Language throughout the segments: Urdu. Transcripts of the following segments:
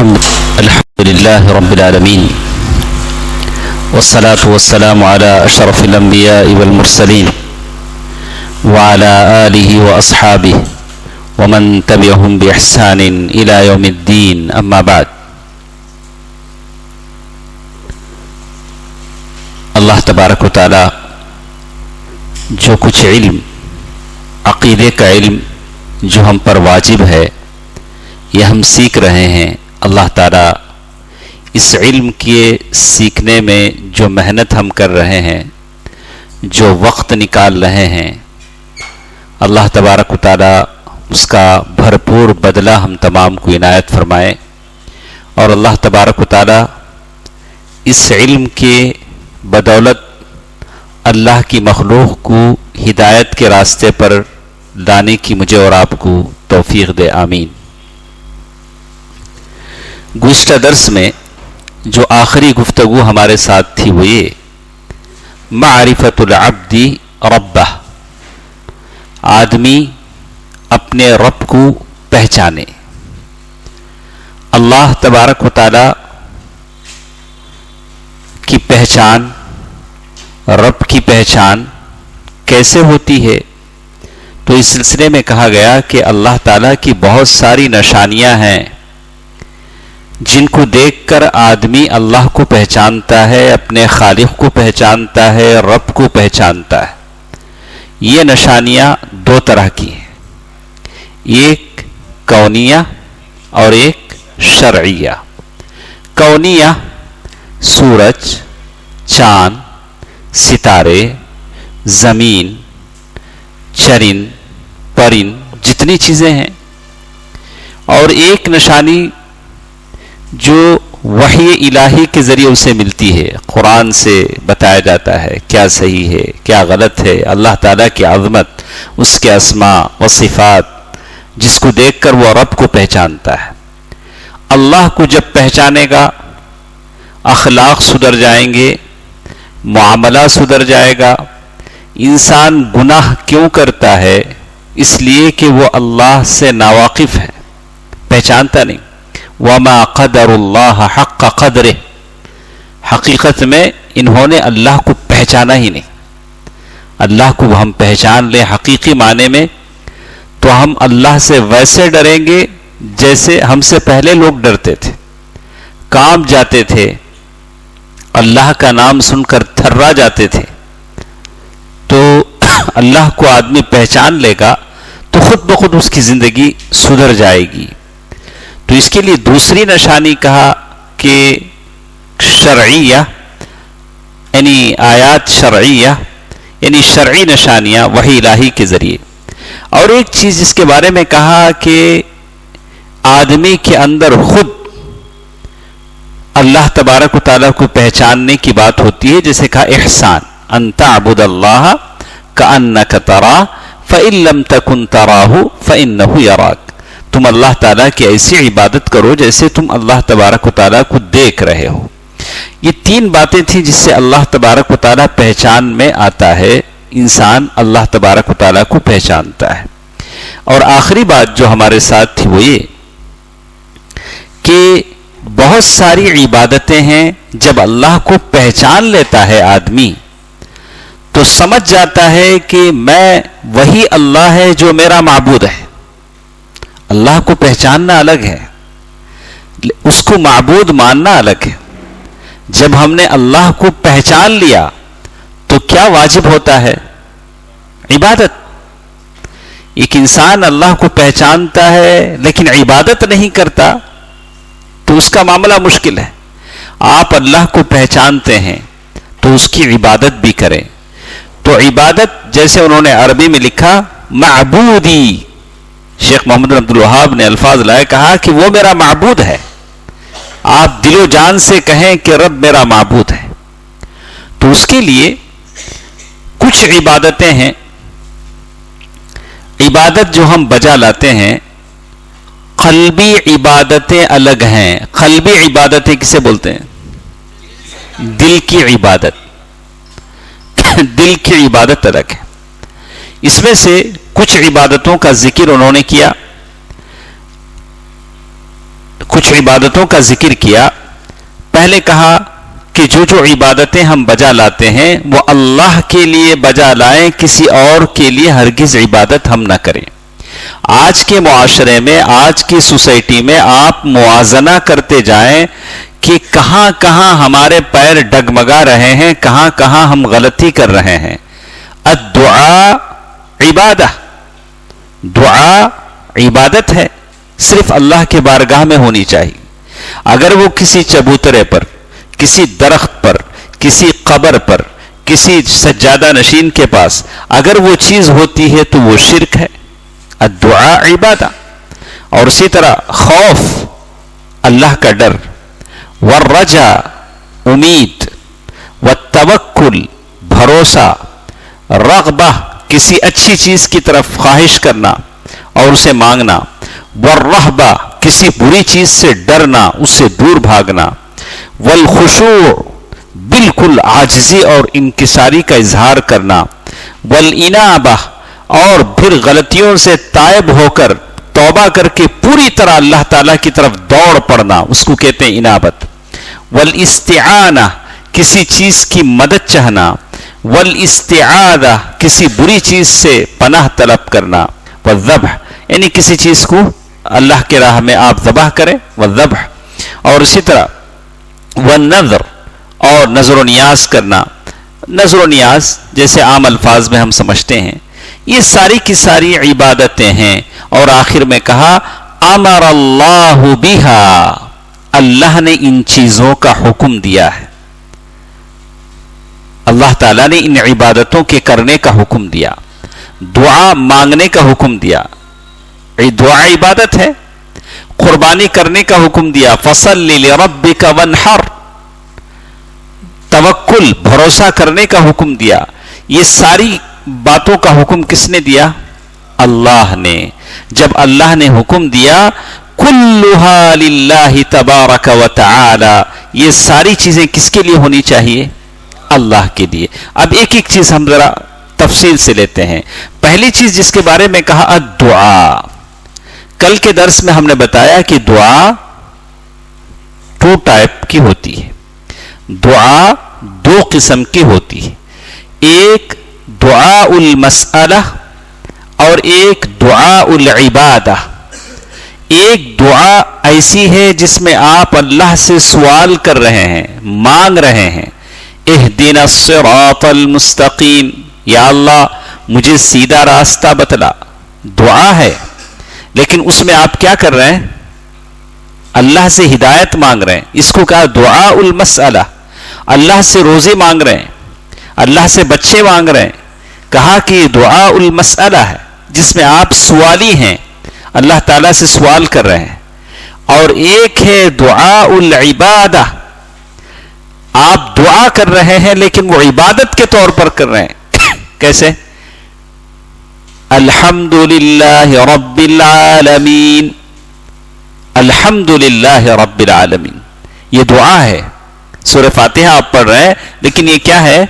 الحمد لله رب العالمين والصلاة والسلام على أشرف الأنبياء والمرسلين وعلى آله وأصحابه ومن تبعهم بإحسان إلى يوم الدين أما بعد. اللہ تبارک و تعالی جو کچھ علم عقیدے کا علم جو ہم پر واجب ہے یہ ہم سیکھ رہے ہیں. اللہ تعالی اس علم کے سیکھنے میں جو محنت ہم کر رہے ہیں، جو وقت نکال رہے ہیں، اللہ تبارک و تعالی اس کا بھرپور بدلہ ہم تمام کو عنایت فرمائے. اور اللہ تبارک و تعالی اس علم کے بدولت اللہ کی مخلوق کو ہدایت کے راستے پر لانے کی مجھے اور آپ کو توفیق دے. آمین. گزشتہ درس میں جو آخری گفتگو ہمارے ساتھ تھی وہ یہ معرفت العبد ربہ، آدمی اپنے رب کو پہچانے. اللہ تبارک و تعالی کی پہچان، رب کی پہچان کیسے ہوتی ہے؟ تو اس سلسلے میں کہا گیا کہ اللہ تعالیٰ کی بہت ساری نشانیاں ہیں جن کو دیکھ کر آدمی اللہ کو پہچانتا ہے، اپنے خالق کو پہچانتا ہے، رب کو پہچانتا ہے. یہ نشانیاں دو طرح کی ہیں، ایک کونیہ اور ایک شرعیہ. کونیہ سورج، چاند، ستارے، زمین، چرند پرند، جتنی چیزیں ہیں. اور ایک نشانی جو وحی الہی کے ذریعے اسے ملتی ہے، قرآن سے بتایا جاتا ہے کیا صحیح ہے کیا غلط ہے، اللہ تعالیٰ کی عظمت، اس کے اسماء و صفات، جس کو دیکھ کر وہ رب کو پہچانتا ہے. اللہ کو جب پہچانے گا اخلاق سدھر جائیں گے، معاملہ سدھر جائے گا. انسان گناہ کیوں کرتا ہے؟ اس لیے کہ وہ اللہ سے ناواقف ہے، پہچانتا نہیں. وما قدر اللہ حق قدرہ، حقیقت میں انہوں نے اللہ کو پہچانا ہی نہیں. اللہ کو ہم پہچان لیں حقیقی معنی میں تو ہم اللہ سے ویسے ڈریں گے جیسے ہم سے پہلے لوگ ڈرتے تھے، کانپ جاتے تھے، اللہ کا نام سن کر تھرا جاتے تھے. تو اللہ کو آدمی پہچان لے گا تو خود بخود اس کی زندگی سدھر جائے گی. تو اس کے لیے دوسری نشانی کہا کہ شرعیہ، یعنی آیات شرعیہ، یعنی شرعی نشانیاں وحی الہی کے ذریعے. اور ایک چیز جس کے بارے میں کہا کہ آدمی کے اندر خود اللہ تبارک و تعالیٰ کو پہچاننے کی بات ہوتی ہے. جیسے کہا احسان، ان تعبد اللہ کأنک تراہ فإن لم تکن تراہ فإنہ یراک. تم اللہ تعالیٰ کی ایسی عبادت کرو جیسے تم اللہ تبارک و تعالیٰ کو دیکھ رہے ہو. یہ تین باتیں تھیں جس سے اللہ تبارک و تعالیٰ پہچان میں آتا ہے، انسان اللہ تبارک و تعالیٰ کو پہچانتا ہے. اور آخری بات جو ہمارے ساتھ تھی وہ یہ کہ بہت ساری عبادتیں ہیں، جب اللہ کو پہچان لیتا ہے آدمی تو سمجھ جاتا ہے کہ میں وہی اللہ ہے جو میرا معبود ہے. اللہ کو پہچاننا الگ ہے، اس کو معبود ماننا الگ ہے. جب ہم نے اللہ کو پہچان لیا تو کیا واجب ہوتا ہے؟ عبادت. ایک انسان اللہ کو پہچانتا ہے لیکن عبادت نہیں کرتا تو اس کا معاملہ مشکل ہے. آپ اللہ کو پہچانتے ہیں تو اس کی عبادت بھی کریں. تو عبادت جیسے انہوں نے عربی میں لکھا معبودی، شیخ محمد بن عبد الوہاب نے الفاظ لائے، کہا کہ وہ میرا معبود ہے. آپ دل و جان سے کہیں کہ رب میرا معبود ہے. تو اس کے لیے کچھ عبادتیں ہیں. عبادت جو ہم بجا لاتے ہیں، قلبی عبادتیں الگ ہیں. قلبی عبادتیں کسے بولتے ہیں؟ دل کی عبادت. دل کی عبادت الگ ہے. اس میں سے کچھ عبادتوں کا ذکر انہوں نے کیا، کچھ عبادتوں کا ذکر کیا. پہلے کہا کہ جو عبادتیں ہم بجا لاتے ہیں وہ اللہ کے لیے بجا لائیں، کسی اور کے لیے ہرگز عبادت ہم نہ کریں. آج کے معاشرے میں، آج کی سوسائٹی میں آپ موازنہ کرتے جائیں کہ کہاں کہاں ہمارے پیر ڈگمگا رہے ہیں، کہاں کہاں ہم غلطی کر رہے ہیں. الدعاء عبادہ، دعا عبادت ہے، صرف اللہ کے بارگاہ میں ہونی چاہیے. اگر وہ کسی چبوترے پر، کسی درخت پر، کسی قبر پر، کسی سجادہ نشین کے پاس اگر وہ چیز ہوتی ہے تو وہ شرک ہے. الدعاء عبادہ. اور اسی طرح خوف، اللہ کا ڈر، والرجا امید، والتوکل بھروسہ، رغبہ کسی اچھی چیز کی طرف خواہش کرنا اور اسے مانگنا، والرہبہ کسی بری چیز سے ڈرنا، اس سے دور بھاگنا، والخشوع بالکل عاجزی اور انکساری کا اظہار کرنا، والانابہ اور پھر غلطیوں سے تائب ہو کر توبہ کر کے پوری طرح اللہ تعالیٰ کی طرف دوڑ پڑنا، اس کو کہتے ہیں انابت، والاستعانہ کسی چیز کی مدد چاہنا، والاستعاذہ کسی بری چیز سے پناہ طلب کرنا، والذبح یعنی کسی چیز کو اللہ کے راہ میں آپ ذبح کریں، والذبح. اور اسی طرح والنذر اور نذر و نیاز کرنا. نذر و نیاز جیسے عام الفاظ میں ہم سمجھتے ہیں، یہ ساری کی ساری عبادتیں ہیں. اور آخر میں کہا امر اللہ بہا، اللہ نے ان چیزوں کا حکم دیا ہے. اللہ تعالیٰ نے ان عبادتوں کے کرنے کا حکم دیا، دعا مانگنے کا حکم دیا، دعا عبادت ہے. قربانی کرنے کا حکم دیا، فصل لربک وانحر. توکل بھروسہ کرنے کا حکم دیا. یہ ساری باتوں کا حکم کس نے دیا؟ اللہ نے. جب اللہ نے حکم دیا کلھا للہ تبارک و تعالی، یہ ساری چیزیں کس کے لیے ہونی چاہیے؟ اللہ کے لیے. اب ایک ایک چیز ہم ذرا تفصیل سے لیتے ہیں. پہلی چیز جس کے بارے میں کہا الدعاء. کل کے درس میں ہم نے بتایا کہ دعا 2 ٹائپ کی ہوتی ہے. دعا 2 قسم کی ہوتی ہے. ایک دعاء المسئلہ اور ایک دعاء العبادہ. ایک دعا ایسی ہے جس میں آپ اللہ سے سوال کر رہے ہیں، مانگ رہے ہیں، اہدنا الصراط المستقیم، یا اللہ مجھے سیدھا راستہ بتلا. دعا ہے، لیکن اس میں آپ کیا کر رہے ہیں؟ اللہ سے ہدایت مانگ رہے ہیں. اس کو کہا دعاء المسئلہ. اللہ سے روزی مانگ رہے ہیں، اللہ سے بچے مانگ رہے ہیں. کہا کہ یہ دعاء المسئلہ ہے جس میں آپ سوالی ہیں، اللہ تعالیٰ سے سوال کر رہے ہیں. اور ایک ہے دعاء العبادہ، آپ دعا کر رہے ہیں لیکن وہ عبادت کے طور پر کر رہے ہیں. کیسے؟ الحمدللہ رب العالمین، الحمدللہ رب العالمین. یہ دعا ہے. سورہ فاتحہ آپ پڑھ رہے ہیں لیکن یہ کیا ہے؟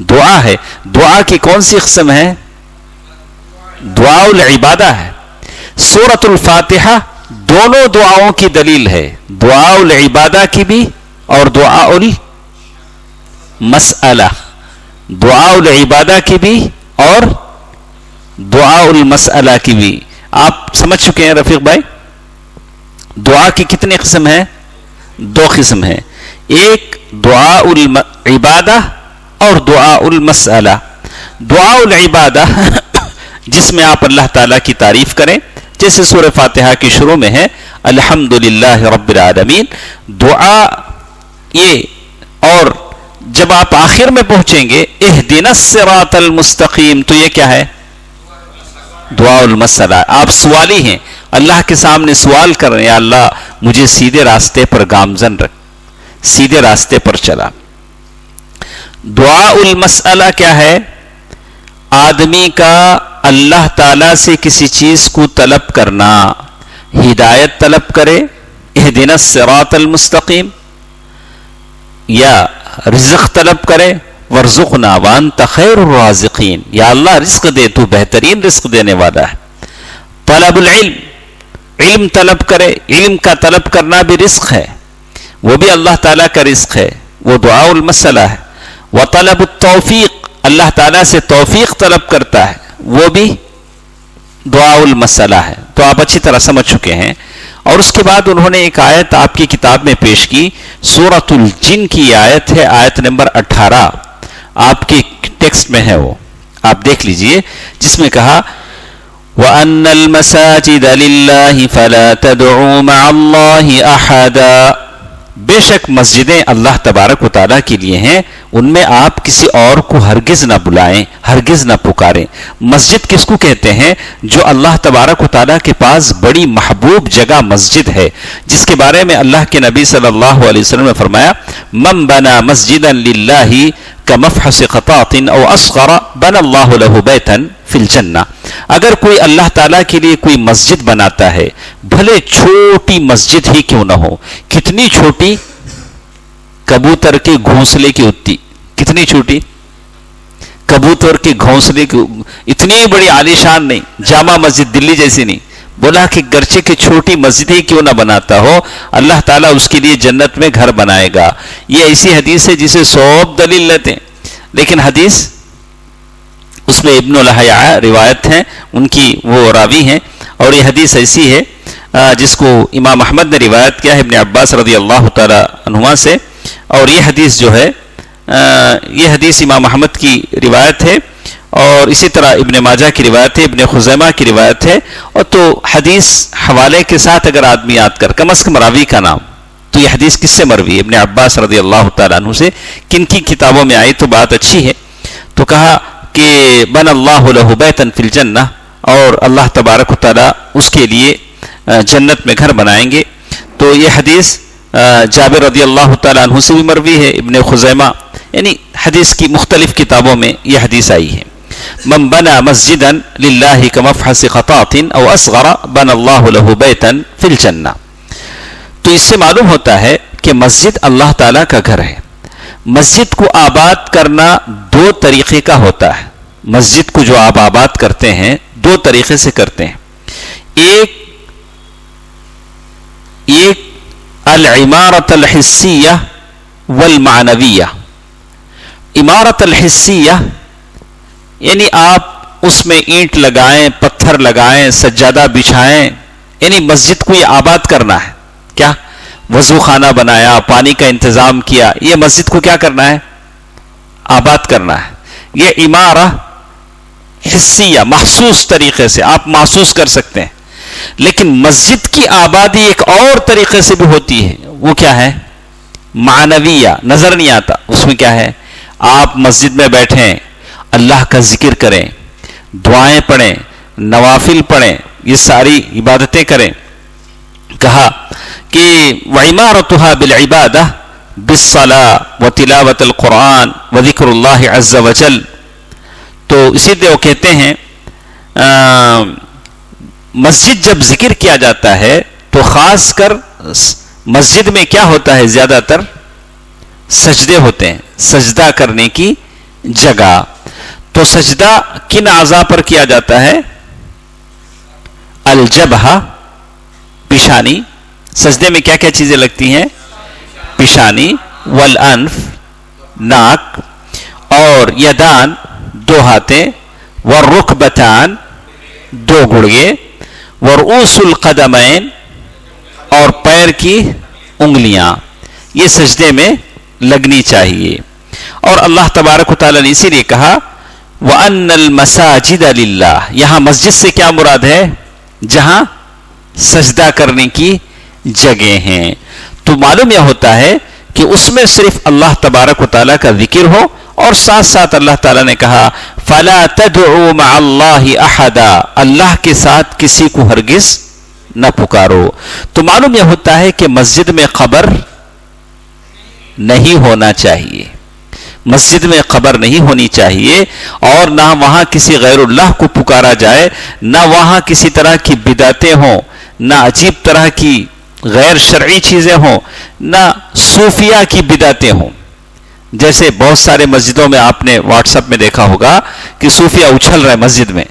دعا ہے. دعا کی کون سی قسم ہے؟ دعاء العبادہ ہے. سورۃ الفاتحہ دونوں دعاؤں کی دلیل ہے، دعاء العبادہ کی بھی اور دعاء المسئلہ. دعاء العبادہ کی بھی اور دعاء المسئلہ کی بھی. آپ سمجھ چکے ہیں رفیق بھائی؟ دعا کی کتنی قسم ہے؟ 2 قسم ہے. ایک دعاء العبادہ اور دعاء المسئلہ. دعاء العبادہ جس میں آپ اللہ تعالیٰ کی تعریف کریں، جیسے سورہ فاتحہ کی شروع میں ہے الحمدللہ رب العالمین. دعا یہ. اور جب آپ آخر میں پہنچیں گے اہدنا الصراط المستقیم، تو یہ کیا ہے؟ دعاء المسئلہ. آپ سوالی ہیں، اللہ کے سامنے سوال کر رہے ہیں، یا اللہ مجھے سیدھے راستے پر گامزن رکھ، سیدھے راستے پر چلا. دعاء المسئلہ کیا ہے؟ آدمی کا اللہ تعالیٰ سے کسی چیز کو طلب کرنا، ہدایت طلب کرے، اہدنا الصراط المستقیم، یا رزق طلب کرے، وارزقنا وانت خیر الرازقین، یا اللہ رزق دے، تو بہترین رزق دینے والا ہے. طلب العلم، علم طلب کرے. علم کا طلب کرنا بھی رزق ہے, وہ بھی اللہ تعالیٰ کا رزق ہے, وہ دعاء المسئلہ ہے. وطلب التوفیق, اللہ تعالیٰ سے توفیق طلب کرتا ہے, وہ بھی دعاء المسئلہ ہے. تو آپ اچھی طرح سمجھ چکے ہیں. اور اس کے بعد انہوں نے ایک آیت آپ کی کتاب میں پیش کی, سورۃ الجن کی آیت ہے, آیت نمبر 18 آپ کے ٹیکسٹ میں ہے, وہ آپ دیکھ لیجئے, جس میں کہا وَأَنَّ الْمَسَاجِدَ لِلَّهِ فَلَا تَدْعُوا مَعَ اللَّهِ أَحَدًا, بے شک مسجدیں اللہ تبارک و تعالیٰ کے لیے ہیں, ان میں آپ کسی اور کو ہرگز نہ بلائیں, ہرگز نہ پکاریں. مسجد کس کو کہتے ہیں؟ جو اللہ تبارک و تعالیٰ کے پاس بڑی محبوب جگہ مسجد ہے, جس کے بارے میں اللہ کے نبی صلی اللہ علیہ وسلم نے فرمایا من بنا مسجدا للہ کمفحص قطاط او اصغر بنى اللہ له بیتا فی الجنہ. اگر کوئی اللہ تعالیٰ کے لیے کوئی مسجد بناتا ہے, بھلے چھوٹی مسجد ہی کیوں نہ ہو, کتنی چھوٹی, کبوتر کے گھونسلے کی اتنی, کتنی چھوٹی, کبوتر کے گھونسلے کی, اتنی بڑی عالیشان نہیں, جامع مسجد دلی جیسی نہیں, بولا کہ گرچہ کی چھوٹی مسجد ہی کیوں نہ بناتا ہو, اللہ تعالیٰ اس کے لیے جنت میں گھر بنائے گا. یہ ایسی حدیث ہے جسے 100 دلیل لیتے ہیں, لیکن حدیث اس میں ابن لہیعہ روایت ہیں, ان کی وہ راوی ہیں, اور یہ حدیث ایسی ہے جس کو امام احمد نے روایت کیا ہے ابن عباس رضی اللہ تعالی عنہما سے. اور یہ حدیث جو ہے یہ حدیث امام احمد کی روایت ہے, اور اسی طرح ابن ماجہ کی روایت ہے, ابن خزیمہ کی روایت ہے. اور تو حدیث حوالے کے ساتھ اگر آدمی یاد کر کم از کم راوی کا نام, تو یہ حدیث کس سے مروی ہے؟ ابن عباس رضی اللہ تعالیٰ عنہ سے. کن کی کتابوں میں آئی تو بات اچھی ہے. تو کہا کہ بن اللہ لہ بیتا فی الجنہ, اور اللہ تبارک و تعالیٰ اس کے لیے جنت میں گھر بنائیں گے. تو یہ حدیث جابر رضی اللہ تعالیٰ عنہ سے بھی مروی ہے, ابن خزیمہ, یعنی حدیث کی مختلف کتابوں میں یہ حدیث آئی ہے. من بنا مسجدا للہ کمفحص قطاط او اصغر بن اللہ لہ بیتا فی الجنہ. تو اس سے معلوم ہوتا ہے کہ مسجد اللہ تعالیٰ کا گھر ہے. مسجد کو آباد کرنا 2 طریقے کا ہوتا ہے. مسجد کو جو آپ آباد کرتے ہیں 2 طریقے سے کرتے ہیں. ایک العمارت الحسیہ والمعنویہ. عمارت الحسیہ یعنی آپ اس میں اینٹ لگائیں, پتھر لگائیں, سجادہ بچھائیں, یعنی مسجد کو یہ آباد کرنا ہے. کیا وضو خانہ بنایا, پانی کا انتظام کیا, یہ مسجد کو کیا کرنا ہے؟ آباد کرنا ہے. یہ عمارہ حسیہ, محسوس طریقے سے آپ محسوس کر سکتے ہیں. لیکن مسجد کی آبادی ایک اور طریقے سے بھی ہوتی ہے. وہ کیا ہے؟ معنویہ. نظر نہیں آتا. اس میں کیا ہے؟ آپ مسجد میں بیٹھیں, اللہ کا ذکر کریں, دعائیں پڑھیں, نوافل پڑھیں, یہ ساری عبادتیں کریں. کہا کہ وعمارتها بالعبادہ بالصلاة وتلاوت القرآن وذکر اللہ عز وجل. تو اسی لیے وہ کہتے ہیں مسجد جب ذکر کیا جاتا ہے تو خاص کر مسجد میں کیا ہوتا ہے؟ زیادہ تر سجدے ہوتے ہیں, سجدہ کرنے کی جگہ. تو سجدہ کن اعضاء پر کیا جاتا ہے؟ الجبہہ, پیشانی. سجدے میں کیا کیا چیزیں لگتی ہیں؟ پیشانی, والانف, ناک, اور یدان, 2 ہاتھیں, والرکبتان, 2 گڑگے, ورؤوس القدمین, اور پیر کی انگلیاں. یہ سجدے میں لگنی چاہیے. اور اللہ تبارک و تعالیٰ نے اسی لیے کہا وَأَنَّ الْمَسَاجِدَ لِلَّهِ. یہاں مسجد سے کیا مراد ہے؟ جہاں سجدہ کرنے کی جگہ ہیں. تو معلوم یہ ہوتا ہے کہ اس میں صرف اللہ تبارک و تعالیٰ کا ذکر ہو, اور ساتھ ساتھ اللہ تعالیٰ نے کہا فَلَا تَدْعُوا مَعَ اللَّهِ أَحَدًا, اللہ کے ساتھ کسی کو ہرگز نہ پکارو. تو معلوم یہ ہوتا ہے کہ مسجد میں قبر نہیں ہونا چاہیے. مسجد میں قبر نہیں ہونی چاہیے, اور نہ وہاں کسی غیر اللہ کو پکارا جائے, نہ وہاں کسی طرح کی بدعتیں ہوں, نہ عجیب طرح کی غیر شرعی چیزیں ہوں, نہ صوفیہ کی بدعتیں ہوں. جیسے بہت سارے مسجدوں میں آپ نے واٹس ایپ میں دیکھا ہوگا کہ صوفیہ اچھل رہے مسجد میں,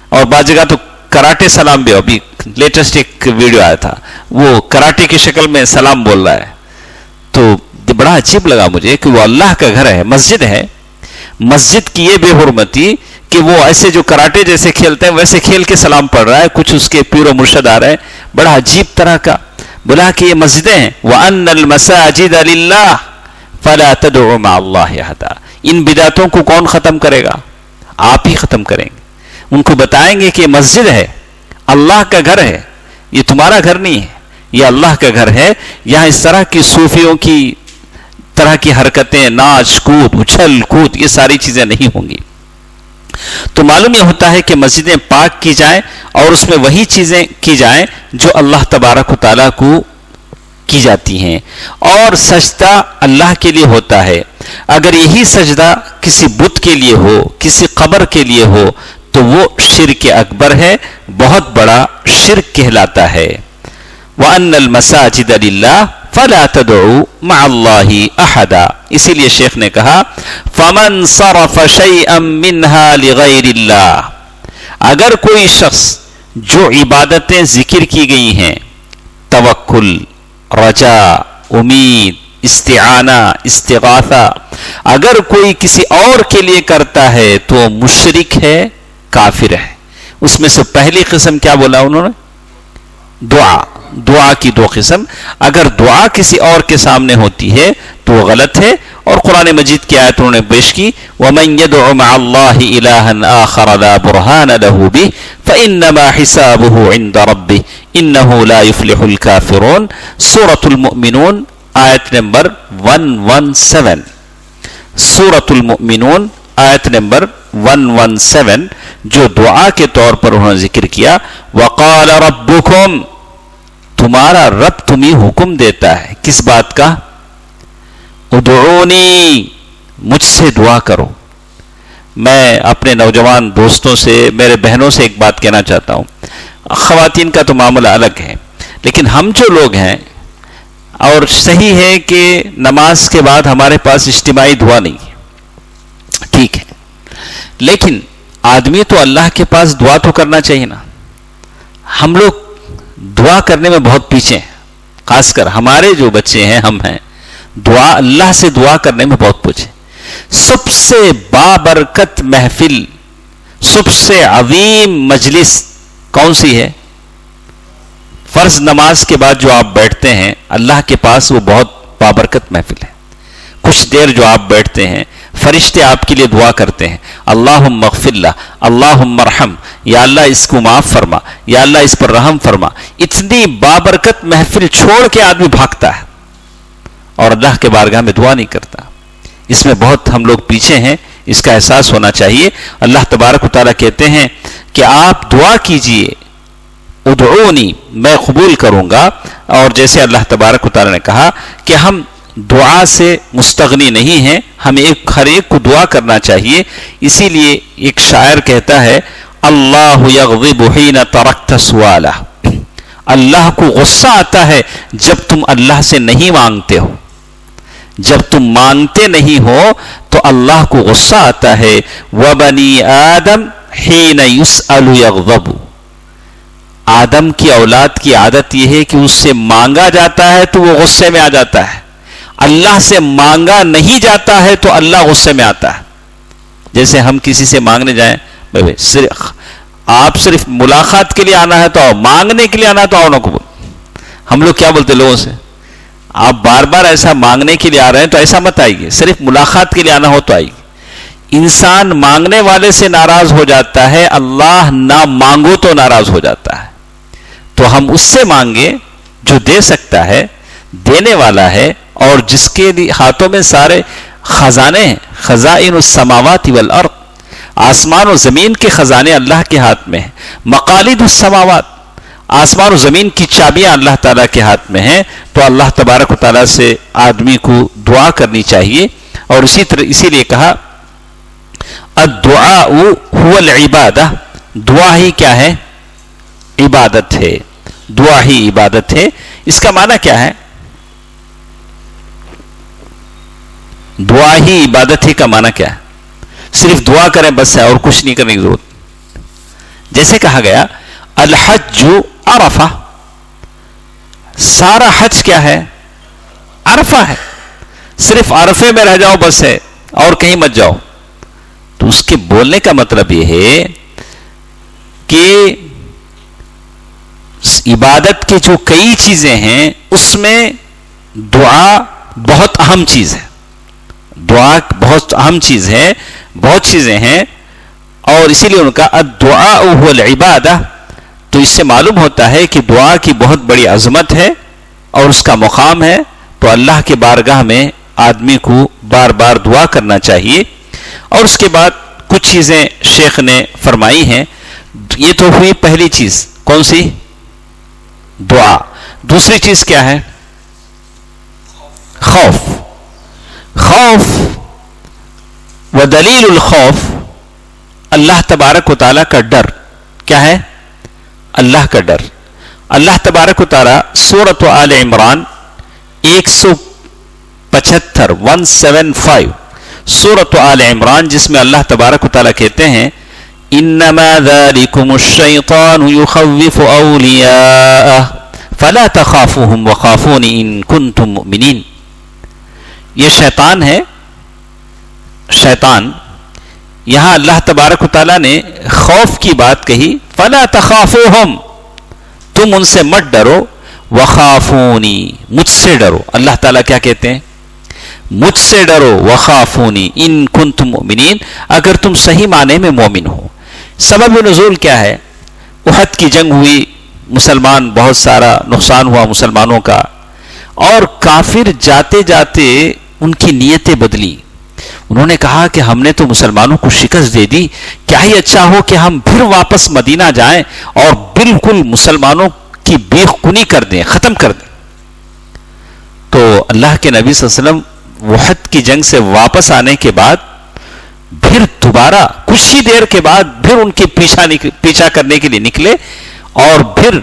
اور بعض جگہ تو کراٹے سلام بھی, ابھی لیٹسٹ ایک ویڈیو آیا تھا، وہ کراٹے کی شکل میں سلام بول رہا ہے، تو بڑا عجیب لگا مجھے کہ وہ اللہ کا گھر ہے، مسجد ہے، مسجد کی یہ بے حرمتی کہ وہ ایسے جو کراٹے جیسے کھیلتے ہیں ویسے کھیل کے سلام پڑھ رہا ہے، کچھ اس کے پیر و مرشد آ رہے ہیں، بڑا عجیب طرح کا. بولا کہ یہ مسجدیں ہیں، وَأَنَّ الْمَسَاجِدَ لِلَّهِ فَلَا تَدْعُوا مَعَ اللَّهِ أَحَدًا. ان بدعتوں کو کون ختم کرے گا؟ آپ ہی ختم کریں گے. ان کو بتائیں گے کہ یہ مسجد ہے، اللہ کا گھر ہے، یہ تمہارا گھر نہیں ہے، یہ اللہ کا گھر ہے. یہاں اس طرح کی صوفیوں کی طرح کی حرکتیں، ناچ کود، اچھل کود، یہ ساری چیزیں نہیں ہوں گی. تو معلوم یہ ہوتا ہے کہ مسجدیں پاک کی جائیں اور اس میں وہی چیزیں کی جائیں جو اللہ تبارک و تعالیٰ کو کی جاتی ہیں، اور سجدہ اللہ کے لیے ہوتا ہے. اگر یہی سجدہ کسی بت کے لیے ہو، کسی قبر کے لیے ہو، تو وہ شرک اکبر ہے، بہت بڑا شرک کہلاتا ہے. وَأَنَّ الْمَسَاجِدَ لِلَّهِ فَلَا تَدْعُوا مَعَ اللَّهِ أَحَدًا. اسی لیے شیخ نے کہا فَمَنْ صَرَفَ شَيْئًا مِّنْهَا لِغَيْرِ اللَّهِ. اگر کوئی شخص جو عبادتیں ذکر کی گئی ہیں، توکل، رجا، امید، استعانہ، استغاثہ، اگر کوئی کسی اور کے لیے کرتا ہے تو وہ مشرک ہے، کافر ہے. اس میں سے پہلی قسم کیا بولا انہوں نے؟ دعا کی دو قسم. اگر دعا کسی اور کے سامنے ہوتی ہے تو وہ غلط ہے، اور قرآن مجید کی آیت انہوں نے پیش کی وَمَن يَدْعُ مَعَ اللَّهِ إِلَٰهًا آخَرَ لَا بُرْهَانَ لَهُ بِهِ فَإِنَّمَا حِسَابُهُ عِندَ رَبِّهِ إِنَّهُ لَا يُفْلِحُ الْكَافِرُونَ. سورة المؤمنون آیت نمبر 117. سورة المؤمنون آیت نمبر 117 جو دعا کے طور پر انہوں نے ذکر کیا. وَقَالَ رَبُّكُمْ، تمہارا رب تمہیں حکم دیتا ہے کس بات کا؟ ادعونی، مجھ سے دعا کرو. میں اپنے نوجوان دوستوں سے، میرے بہنوں سے ایک بات کہنا چاہتا ہوں. خواتین کا تو معاملہ الگ ہے، لیکن ہم جو لوگ ہیں، اور صحیح ہے کہ نماز کے بعد ہمارے پاس اجتماعی دعا نہیں ہے، ٹھیک ہے، لیکن آدمی تو اللہ کے پاس دعا تو کرنا چاہیے نا. ہم لوگ دعا کرنے میں بہت پیچھے ہیں، خاص کر ہمارے جو بچے ہیں، ہم ہیں، دعا اللہ سے دعا کرنے میں بہت پیچھے. سب سے بابرکت محفل، سب سے عظیم مجلس کون سی ہے؟ فرض نماز کے بعد جو آپ بیٹھتے ہیں اللہ کے پاس، وہ بہت بابرکت محفل ہے. کچھ دیر جو آپ بیٹھتے ہیں، فرشتے آپ کے لیے دعا کرتے ہیں، اللہم اغفر لہ، اللہم ارحم، یا اللہ اس کو معاف فرما، یا اللہ اس پر رحم فرما. اتنی بابرکت محفل چھوڑ کے آدمی بھاگتا ہے اور اللہ کے بارگاہ میں دعا نہیں کرتا. اس میں بہت ہم لوگ پیچھے ہیں، اس کا احساس ہونا چاہیے. اللہ تبارک و تعالیٰ کہتے ہیں کہ آپ دعا کیجئے، ادعونی، میں قبول کروں گا. اور جیسے اللہ تبارک و تعالیٰ نے کہا کہ ہم دعا سے مستغنی نہیں ہیں، ہمیں ہر ایک کو دعا کرنا چاہیے. اسی لیے ایک شاعر کہتا ہے اللہ یغضب حین ترکت سوالہ، اللہ کو غصہ آتا ہے جب تم اللہ سے نہیں مانگتے ہو. جب تم مانگتے نہیں ہو تو اللہ کو غصہ آتا ہے. وَبَنِي آدم حین یسأل یغضب، آدم کی اولاد کی عادت یہ ہے کہ اس سے مانگا جاتا ہے تو وہ غصے میں آ جاتا ہے، اللہ سے مانگا نہیں جاتا ہے تو اللہ غصے میں آتا ہے. جیسے ہم کسی سے مانگنے جائیں، آپ صرف ملاقات کے لیے آنا ہے تو آؤ، مانگنے کے لیے آنا ہے تو آؤ نہ قبول. ہم لوگ کیا بولتے لوگوں سے؟ آپ بار بار ایسا مانگنے کے لیے آ رہے ہیں تو ایسا مت آئیے، صرف ملاقات کے لیے آنا ہو تو آئیے. انسان مانگنے والے سے ناراض ہو جاتا ہے، اللہ نہ مانگو تو ناراض ہو جاتا ہے. تو ہم اس سے مانگے جو دے سکتا ہے، دینے والا ہے، اور جس کے ہاتھوں میں سارے خزانے ہیں. خزائن السماوات والارض، آسمان و زمین کے خزانے اللہ کے ہاتھ میں ہیں. مقالید السماوات، آسمان و زمین کی چابیاں اللہ تعالیٰ کے ہاتھ میں ہیں. تو اللہ تبارک و تعالیٰ سے آدمی کو دعا کرنی چاہیے. اور اسی لیے کہا الدعاء هو العبادہ، دعا ہی کیا ہے؟ عبادت ہے. دعا ہی عبادت ہے. اس کا معنی کیا ہے؟ دعا ہی عبادت ہی کا معنی کیا ہے؟ صرف دعا کریں بس ہے اور کچھ نہیں کرنے کی ضرورت. جیسے کہا گیا الحج عرفہ. سارا حج کیا ہے؟ عرفہ ہے. صرف عرفے میں رہ جاؤ بس ہے، اور کہیں مت جاؤ. تو اس کے بولنے کا مطلب یہ ہے کہ عبادت کے جو کئی چیزیں ہیں اس میں دعا بہت اہم چیز ہے. دعا بہت اہم چیز ہے، بہت چیزیں ہیں، اور اسی لیے ان کا الدعاء هو العبادہ. تو اس سے معلوم ہوتا ہے کہ دعا کی بہت بڑی عظمت ہے اور اس کا مقام ہے. تو اللہ کے بارگاہ میں آدمی کو بار بار دعا کرنا چاہیے. اور اس کے بعد کچھ چیزیں شیخ نے فرمائی ہیں. یہ تو ہوئی پہلی چیز، کون سی؟ دعا. دوسری چیز کیا ہے؟ خوف. خوف و دلیل الخوف، اللہ تبارک و تعالیٰ کا ڈر. کیا ہے؟ اللہ کا ڈر. اللہ تبارک و تعالیٰ سورۃ آل عمران 175 سورۃ آل عمران، جس میں اللہ تبارک و تعالیٰ کہتے ہیں انما ذالکم الشیطان یخوف اولیاءہ فلا تخافوہم وخافون ان کنتم مؤمنین. یہ شیطان ہے. شیطان یہاں اللہ تبارک و تعالیٰ نے خوف کی بات کہی، فلا تخافوہم، تم ان سے مت ڈرو، وخافونی، مجھ سے ڈرو. اللہ تعالیٰ کیا کہتے ہیں؟ مجھ سے ڈرو، وخافونی ان کنتم مؤمنین، اگر تم صحیح معنی میں مومن ہو. سبب نزول کیا ہے؟ احد کی جنگ ہوئی، مسلمان بہت سارا نقصان ہوا مسلمانوں کا، اور کافر جاتے جاتے ان کی نیتیں بدلی. انہوں نے کہا کہ ہم نے تو مسلمانوں کو شکست دے دی، کیا ہی اچھا ہو کہ ہم پھر واپس مدینہ جائیں اور بالکل مسلمانوں کی بیخ کنی کر دیں، ختم کر دیں. تو اللہ کے نبی صلی اللہ علیہ وسلم احد کی جنگ سے واپس آنے کے بعد پھر دوبارہ کچھ ہی دیر کے بعد پھر ان کے پیچھا کرنے کے لیے نکلے، اور پھر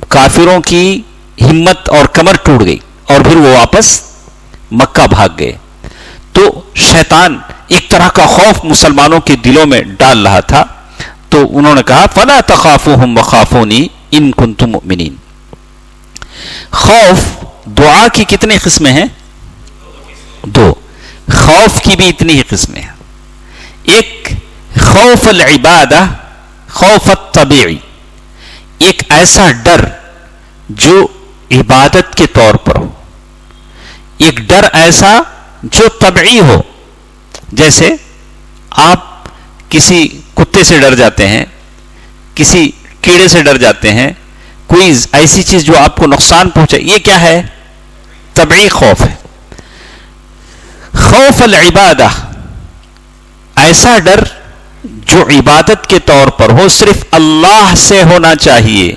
کافروں کی ہمت اور کمر ٹوٹ گئی اور پھر وہ واپس مکہ بھاگ گئے. تو شیطان ایک طرح کا خوف مسلمانوں کے دلوں میں ڈال رہا تھا. تو انہوں نے کہا فلا تخافوہم وخافونی ان کنتم مؤمنین. خوف دعا کی کتنی قسمیں ہیں؟ دو. خوف کی بھی اتنی ہی قسمیں ہیں. ایک خوف العبادہ، خوف الطبیعی، ایک ایسا ڈر جو عبادت کے طور پر ہو. ایک ڈر ایسا جو طبعی ہو، جیسے آپ کسی کتے سے ڈر جاتے ہیں، کسی کیڑے سے ڈر جاتے ہیں، کوئی ایسی چیز جو آپ کو نقصان پہنچائے، یہ کیا ہے؟ طبعی خوف ہے. خوف العبادہ، ایسا ڈر جو عبادت کے طور پر ہو، صرف اللہ سے ہونا چاہیے،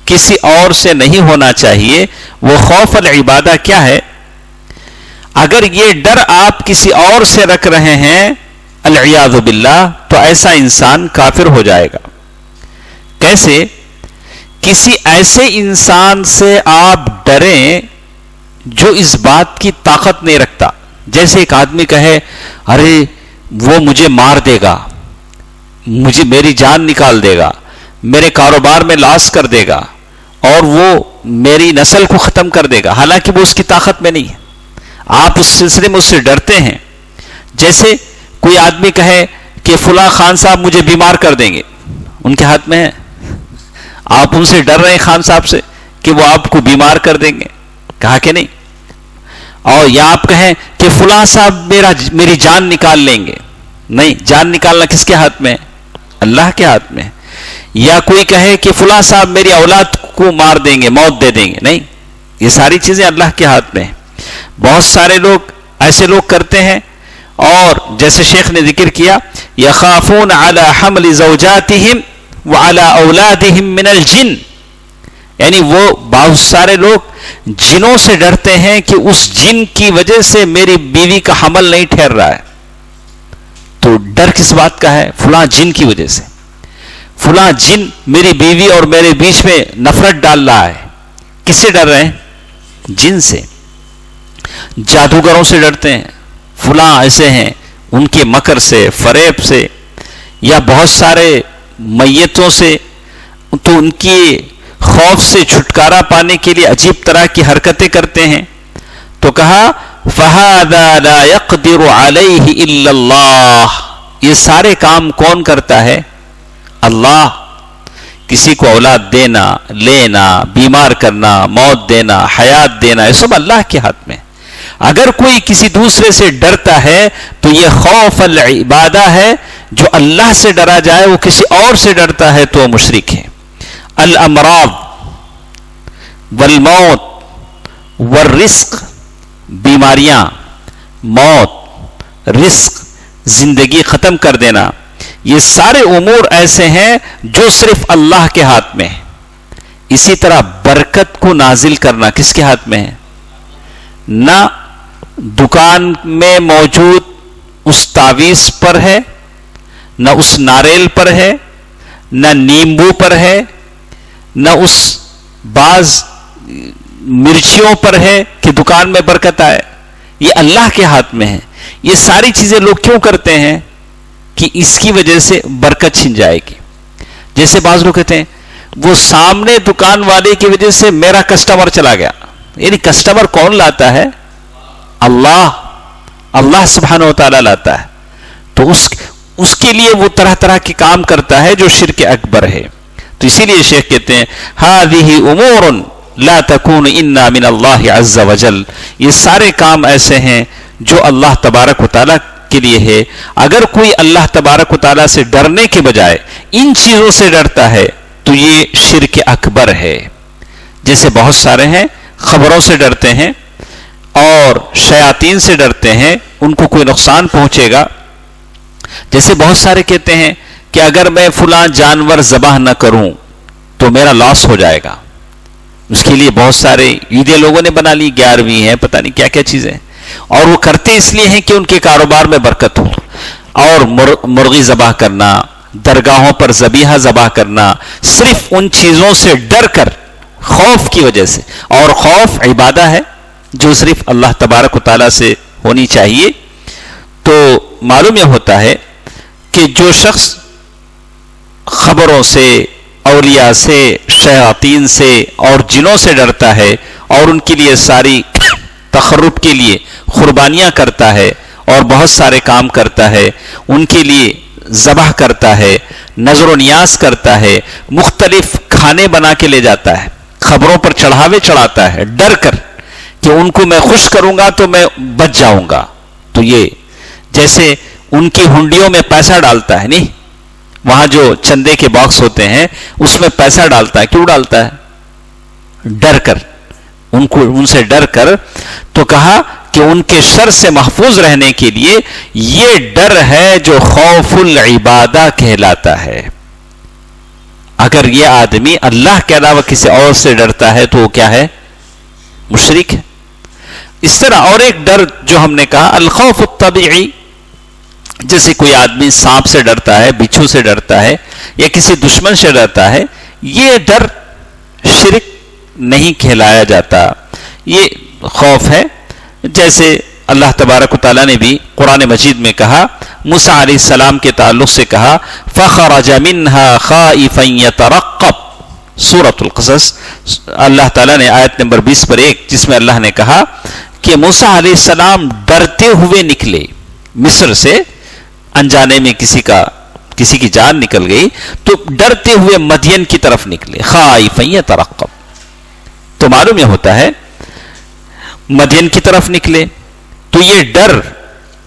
کسی اور سے نہیں ہونا چاہیے. وہ خوف العبادہ کیا ہے؟ اگر یہ ڈر آپ کسی اور سے رکھ رہے ہیں العیاذ باللہ، تو ایسا انسان کافر ہو جائے گا. کیسے؟ کسی ایسے انسان سے آپ ڈریں جو اس بات کی طاقت نہیں رکھتا. جیسے ایک آدمی کہے ارے وہ مجھے مار دے گا، میری جان نکال دے گا، میرے کاروبار میں لاس کر دے گا، اور وہ میری نسل کو ختم کر دے گا، حالانکہ وہ اس کی طاقت میں نہیں ہے. آپ اس سلسلے میں اس سے ڈرتے ہیں. جیسے کوئی آدمی کہے کہ فلاں خان صاحب مجھے بیمار کر دیں گے، ان کے ہاتھ میں ہے. آپ ان سے ڈر رہے ہیں خان صاحب سے کہ وہ آپ کو بیمار کر دیں گے، کہا کہ نہیں. اور یا آپ کہیں کہ فلاں صاحب میری جان نکال لیں گے، نہیں، جان نکالنا کس کے ہاتھ میں ہے؟ اللہ کے ہاتھ میں ہے. یا کوئی کہے کہ فلاں صاحب میری اولاد کو مار دیں گے، موت دے دیں گے، نہیں، یہ ساری چیزیں اللہ کے ہاتھ میں ہیں. بہت سارے لوگ ایسے لوگ کرتے ہیں. اور جیسے شیخ نے ذکر کیا یخافون علی حمل زوجاتہم وعلی اولادہم من الجن، یعنی وہ بہت سارے لوگ جنوں سے ڈرتے ہیں کہ اس جن کی وجہ سے میری بیوی کا حمل نہیں ٹھہر رہا ہے. تو ڈر کس بات کا ہے؟ فلاں جن کی وجہ سے، فلاں جن میری بیوی اور میرے بیچ میں نفرت ڈال رہا ہے. کس سے ڈر رہے ہیں؟ جن سے. جادوگروں سے ڈرتے ہیں، فلاں ایسے ہیں، ان کے مکر سے، فریب سے، یا بہت سارے میتوں سے، تو ان کی خوف سے چھٹکارا پانے کے لیے عجیب طرح کی حرکتیں کرتے ہیں. تو کہا فَهَذَا لَا يَقْدِرُ عَلَيْهِ إِلَّا اللَّهُ. یہ سارے کام کون کرتا ہے؟ اللہ. کسی کو اولاد دینا، لینا، بیمار کرنا، موت دینا، حیات دینا، یہ سب اللہ کے ہاتھ میں. اگر کوئی کسی دوسرے سے ڈرتا ہے تو یہ خوف العبادہ ہے. جو اللہ سے ڈرا جائے وہ کسی اور سے ڈرتا ہے تو وہ مشرک ہے. الامراض والموت والرزق، بیماریاں، موت، رزق، زندگی ختم کر دینا، یہ سارے امور ایسے ہیں جو صرف اللہ کے ہاتھ میں ہیں. اسی طرح برکت کو نازل کرنا کس کے ہاتھ میں ہے؟ نہ دکان میں موجود اس تعویذ پر ہے، نہ اس ناریل پر ہے، نہ نیمبو پر ہے، نہ اس بعض مرچیوں پر ہے کہ دکان میں برکت آئے. یہ اللہ کے ہاتھ میں ہے. یہ ساری چیزیں لوگ کیوں کرتے ہیں؟ کہ اس کی وجہ سے برکت چھن جائے گی. جیسے بعض لوگ کہتے ہیں وہ سامنے دکان والے کی وجہ سے میرا کسٹمر چلا گیا. یعنی کسٹمر کون لاتا ہے؟ اللہ سبحانہ و تعالیٰ لاتا ہے. تو اس کے لیے وہ طرح طرح کے کام کرتا ہے جو شرک اکبر ہے. تو اسی لیے شیخ کہتے ہیں هذه امور لا تكون الا من اللہ عز وجل. یہ سارے کام ایسے ہیں جو اللہ تبارک و تعالیٰ کے لیے ہے. اگر کوئی اللہ تبارک و تعالیٰ سے ڈرنے کے بجائے ان چیزوں سے ڈرتا ہے تو یہ شرک اکبر ہے. جیسے بہت سارے ہیں خبروں سے ڈرتے ہیں اور شیاطین سے ڈرتے ہیں ان کو کوئی نقصان پہنچے گا. جیسے بہت سارے کہتے ہیں کہ اگر میں فلاں جانور ذبح نہ کروں تو میرا لاس ہو جائے گا. اس کے لیے بہت سارے عیدیں لوگوں نے بنا لی، 11ویں ہیں، پتہ نہیں کیا کیا چیزیں، اور وہ کرتے اس لیے ہیں کہ ان کے کاروبار میں برکت ہو. اور مرغی ذبح کرنا، درگاہوں پر ذبیحہ ذبح کرنا، صرف ان چیزوں سے ڈر کر، خوف کی وجہ سے. اور خوف عبادہ ہے جو صرف اللہ تبارک و تعالیٰ سے ہونی چاہیے. تو معلوم یہ ہوتا ہے کہ جو شخص خبروں سے، اولیاء سے، شیاطین سے اور جنوں سے ڈرتا ہے اور ان کے لیے ساری تقرب کے لیے قربانیاں کرتا ہے اور بہت سارے کام کرتا ہے، ان کے لیے ذبح کرتا ہے، نظر و نیاز کرتا ہے، مختلف کھانے بنا کے لے جاتا ہے، خبروں پر چڑھاوے چڑھاتا ہے ڈر کر کہ ان کو میں خوش کروں گا تو میں بچ جاؤں گا. تو یہ جیسے ان کی ہنڈیوں میں پیسہ ڈالتا ہے، نہیں، وہاں جو چندے کے باکس ہوتے ہیں اس میں پیسہ ڈالتا ہے. کیوں ڈالتا ہے؟ ڈر کر، ان سے ڈر کر. تو کہا کہ ان کے شر سے محفوظ رہنے کے لیے یہ ڈر ہے جو خوف العبادہ کہلاتا ہے. اگر یہ آدمی اللہ کے علاوہ کسی اور سے ڈرتا ہے تو وہ کیا ہے؟ مشرک ہے. اس طرح اور ایک ڈر جو ہم نے کہا الخوف الطبیعی، جیسے کوئی آدمی سانپ سے ڈرتا ہے، بچھو سے ڈرتا ہے یا کسی دشمن سے ڈرتا ہے، یہ ڈر شرک نہیں کہلایا جاتا، یہ خوف ہے. جیسے اللہ تبارک و تعالیٰ نے بھی قرآن مجید میں کہا، موسیٰ علیہ السلام کے تعلق سے کہا فَخَرَجَ مِنْهَا خَائِفًا يَتَرَقَّبُ. سورۃ القصص اللہ تعالیٰ نے آیت نمبر 20 پر 1، جس میں اللہ نے کہا کہ موسیٰ علیہ السلام ڈرتے ہوئے نکلے مصر سے. انجانے میں کسی کی جان نکل گئی تو ڈرتے ہوئے مدین کی طرف نکلے. خائفًا يترقب. تو معلوم یہ ہوتا ہے مدین کی طرف نکلے. تو یہ ڈر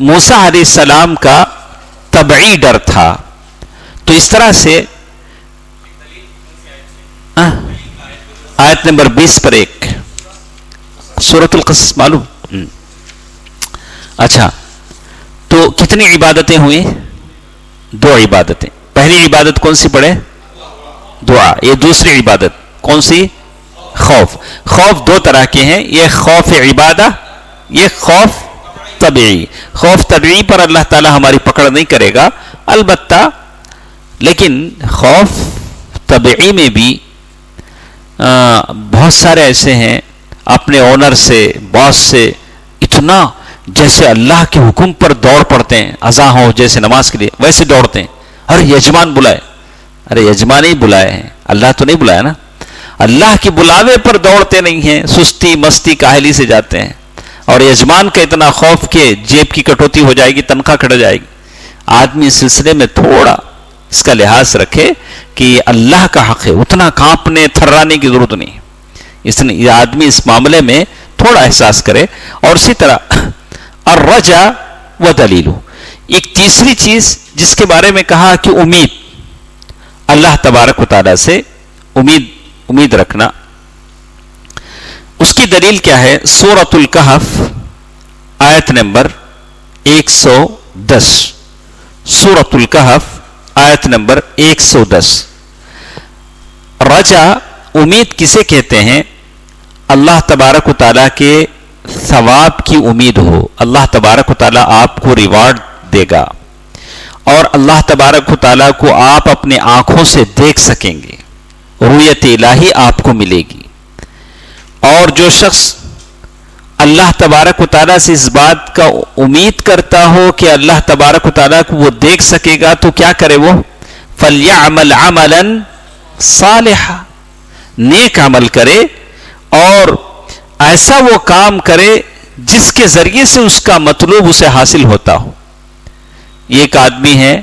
موسیٰ علیہ السلام کا طبعی ڈر تھا. تو اس طرح سے آیت نمبر 20 پر 1 سورۃ القصص معلوم. اچھا، تو کتنی عبادتیں ہوئی؟ 2 عبادتیں. پہلی عبادت کون سی پڑھے؟ دعا. یہ دوسری عبادت کون سی؟ خوف. خوف 2 طرح کے ہیں، یہ خوف عبادہ، یہ خوف طبعی. خوف طبعی پر اللہ تعالی ہماری پکڑ نہیں کرے گا البتہ، لیکن خوف طبعی میں بھی بہت سارے ایسے ہیں اپنے اونر سے، باس سے اتنا جیسے اللہ کے حکم پر دوڑ پڑتے ہیں، اذان ہو جیسے نماز کے لیے ویسے دوڑتے ہیں. ارے یجمان بلائے، ارے یجمان ہی بلائے ہیں، اللہ تو نہیں بلایا نا. اللہ کے بلاوے پر دوڑتے نہیں ہیں، سستی مستی کاہلی سے جاتے ہیں، اور یجمان کا اتنا خوف کہ جیب کی کٹوتی ہو جائے گی، تنخواہ کٹ جائے گی۔ آدمی اس سلسلے میں تھوڑا اس کا لحاظ رکھے کہ یہ اللہ کا حق ہے، اتنا کانپنے تھرانے کی ضرورت نہیں، یہ آدمی اس معاملے میں تھوڑا احساس کرے۔ اور اسی طرح الرجا و دلیل، ایک تیسری چیز جس کے بارے میں کہا کہ امید، اللہ تبارک و تعالیٰ سے امید رکھنا، اس کی دلیل کیا ہے؟ سورۃ الکہف آیت نمبر 110، سورۃ الکہف آیت نمبر 110۔ رجا، امید کسے کہتے ہیں؟ اللہ تبارک و تعالیٰ کے ثواب کی امید ہو، اللہ تبارک و تعالیٰ آپ کو ریوارڈ دے گا، اور اللہ تبارک و تعالیٰ کو آپ اپنے آنکھوں سے دیکھ سکیں گے، رؤیت الہی آپ کو ملے گی۔ اور جو شخص اللہ تبارک و تعالیٰ سے اس بات کا امید کرتا ہو کہ اللہ تبارک و تعالیٰ کو وہ دیکھ سکے گا، تو کیا کرے؟ وہ فَلْيَعْمَلْ عَمَلًا صَالِحًا، نیک عمل کرے، اور ایسا وہ کام کرے جس کے ذریعے سے اس کا مطلوب اسے حاصل ہوتا ہو۔ ایک آدمی ہے،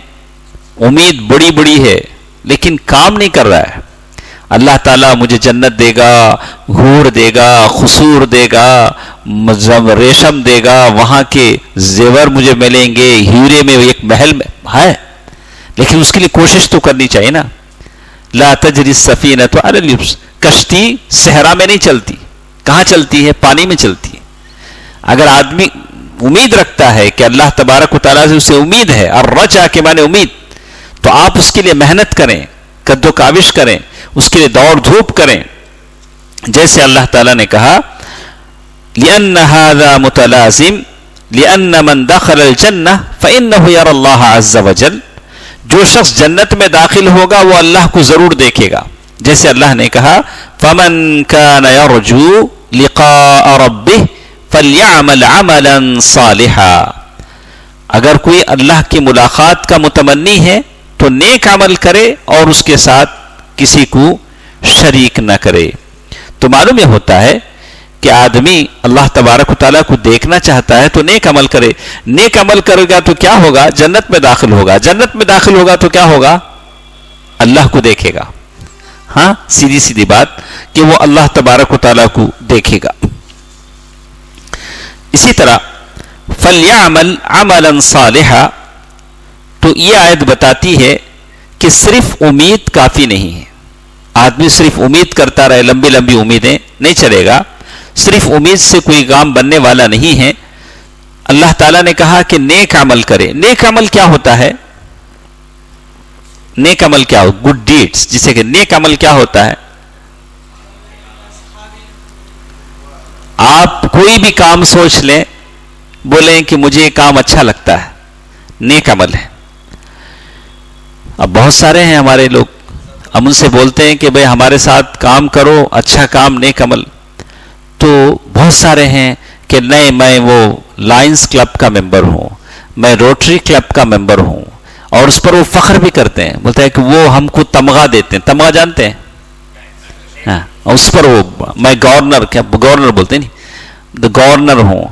امید بڑی بڑی ہے لیکن کام نہیں کر رہا ہے، اللہ تعالیٰ مجھے جنت دے گا، حور دے گا، قصور دے گا، ریشم دے گا، وہاں کے زیور مجھے ملیں گے، ہیرے میں ایک محل میں ہے، لیکن اس کے لیے کوشش تو کرنی چاہیے نا۔ لا تجری السفینۃ علی الیبس، کشتی صحرا میں نہیں چلتی، کہاں چلتی ہے؟ پانی میں چلتی ہے۔ اگر آدمی امید رکھتا ہے کہ اللہ تبارک و تعالیٰ سے اسے امید ہے، اور رجا کے معنی امید، تو آپ اس کے لیے محنت کریں، کد و کاوش کریں، اس کے لیے دوڑ دھوپ کریں، جیسے اللہ تعالیٰ نے کہا لِأَنَّ هَذَا مُتَلَازِمٌ لِأَنَّ مَنْ دَخَلَ الْجَنَّةَ فَإِنَّهُ يَرَى اللَّهَ عَزَّ وَجَلَّ، جو شخص جنت میں داخل ہوگا وہ اللہ کو ضرور دیکھے گا، جیسے اللہ نے کہا فَمَنْ كَانَ يَرْجُو لِقَاءَ رَبِّهِ فَلْيَعْمَلْ عَمَلًا صَالِحًا، اگر کوئی اللہ کی ملاقات کا متمنی ہے تو نیک عمل کرے اور اس کے ساتھ کسی کو شریک نہ کرے۔ تو معلوم یہ ہوتا ہے کہ آدمی اللہ تبارک و تعالیٰ کو دیکھنا چاہتا ہے تو نیک عمل کرے، نیک عمل کرے گا تو کیا ہوگا؟ جنت میں داخل ہوگا، جنت میں داخل ہوگا تو کیا ہوگا؟ اللہ کو دیکھے گا۔ ہاں، سیدھی سیدھی بات کہ وہ اللہ تبارک و تعالیٰ کو دیکھے گا۔ اسی طرح فَلْيَعْمَلْ عَمَلًا صَالِحًا، تو یہ آیت بتاتی ہے کہ صرف امید کافی نہیں ہے، آدمی صرف امید کرتا رہے، لمبی لمبی امیدیں نہیں چلے گا، صرف امید سے کوئی کام بننے والا نہیں ہے۔ اللہ تعالیٰ نے کہا کہ نیک عمل کرے۔ نیک عمل کیا ہوتا ہے؟ نیک عمل کیا ہو؟ گڈ ڈیڈز، جسے کہ نیک عمل کیا ہوتا ہے؟ آپ کوئی بھی کام سوچ لیں، بولیں کہ مجھے یہ کام اچھا لگتا ہے، نیک عمل ہے۔ اب بہت سارے ہیں ہمارے لوگ، ہم ان سے بولتے ہیں کہ بھئی ہمارے ساتھ کام کرو، اچھا کام، نیک عمل، تو بہت سارے ہیں کہ نہیں میں وہ لائنز کلب کا ممبر ہوں، میں روٹری کلب کا ممبر ہوں، اور اس پر وہ فخر بھی کرتے ہیں، بولتے ہیں کہ وہ ہم کو تمغہ دیتے ہیں، تمغہ جانتے ہیں؟ ہاں، اس پر وہ میں گورنر، کیا گورنر بولتے نہیں، گورنر ہوں،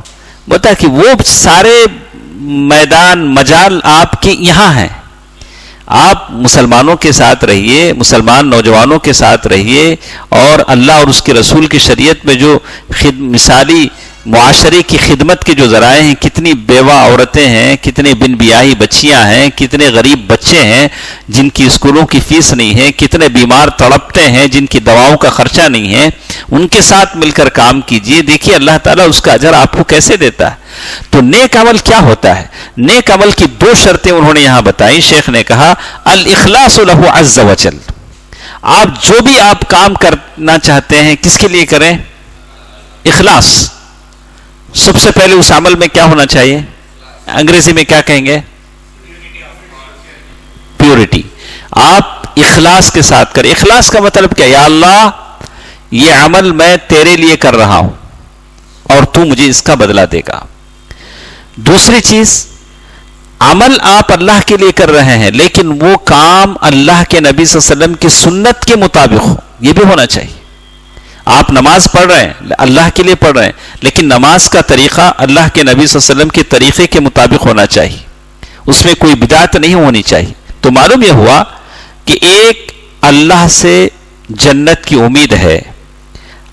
بولتا ہے کہ وہ سارے میدان مجال آپ کے یہاں ہیں، آپ مسلمانوں کے ساتھ رہیے، مسلمان نوجوانوں کے ساتھ رہیے، اور اللہ اور اس کے رسول کی شریعت میں جو مثالی معاشرے کی خدمت کے جو ذرائع ہیں، کتنی بیوہ عورتیں ہیں، کتنے بن بیاہی بچیاں ہیں، کتنے غریب بچے ہیں جن کی اسکولوں کی فیس نہیں ہے، کتنے بیمار تڑپتے ہیں جن کی دواؤں کا خرچہ نہیں ہے، ان کے ساتھ مل کر کام کیجئے، دیکھیے اللہ تعالیٰ اس کا اجر آپ کو کیسے دیتا ہے۔ تو نیک عمل کیا ہوتا ہے؟ نیک عمل کی دو شرطیں انہوں نے یہاں بتائی۔ شیخ نے کہا الاخلاص لہ عز وجل، آپ جو بھی آپ کام کرنا چاہتے ہیں کس کے لیے کریں؟ اخلاص۔ سب سے پہلے اس عمل میں کیا ہونا چاہیے؟ انگریزی میں کیا کہیں گے؟ پیورٹی۔ آپ اخلاص کے ساتھ کریں۔ اخلاص کا مطلب کیا؟ یا اللہ یہ عمل میں تیرے لیے کر رہا ہوں اور تو مجھے اس کا بدلہ دے گا۔ دوسری چیز، عمل آپ اللہ کے لیے کر رہے ہیں لیکن وہ کام اللہ کے نبی صلی اللہ علیہ وسلم کی سنت کے مطابق ہو، یہ بھی ہونا چاہیے۔ آپ نماز پڑھ رہے ہیں اللہ کے لیے پڑھ رہے ہیں، لیکن نماز کا طریقہ اللہ کے نبی صلی اللہ علیہ وسلم کے طریقے کے مطابق ہونا چاہیے، اس میں کوئی بدعت نہیں ہونی چاہیے۔ تو معلوم یہ ہوا کہ ایک اللہ سے جنت کی امید ہے،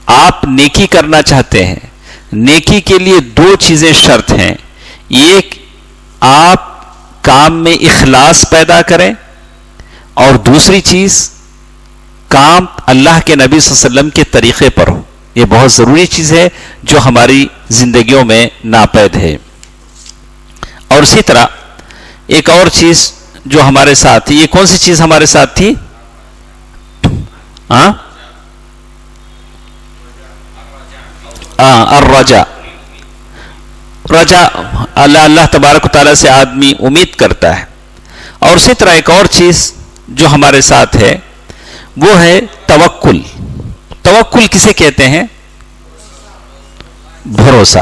آپ نیکی کرنا چاہتے ہیں، نیکی کے لیے دو چیزیں شرط ہیں، ایک آپ کام میں اخلاص پیدا کریں، اور دوسری چیز کام اللہ کے نبی صلی اللہ علیہ وسلم کے طریقے پر ہو۔ یہ بہت ضروری چیز ہے جو ہماری زندگیوں میں ناپید ہے۔ اور اسی طرح ایک اور چیز جو ہمارے ساتھ تھی، یہ کون سی چیز ہمارے ساتھ تھی؟ الرجا، رجا، اللہ تبارک و تعالیٰ سے آدمی امید کرتا ہے۔ اور اسی طرح ایک اور چیز جو ہمارے ساتھ ہے وہ ہے توکل۔ توکل کسے کہتے ہیں؟ بھروسہ۔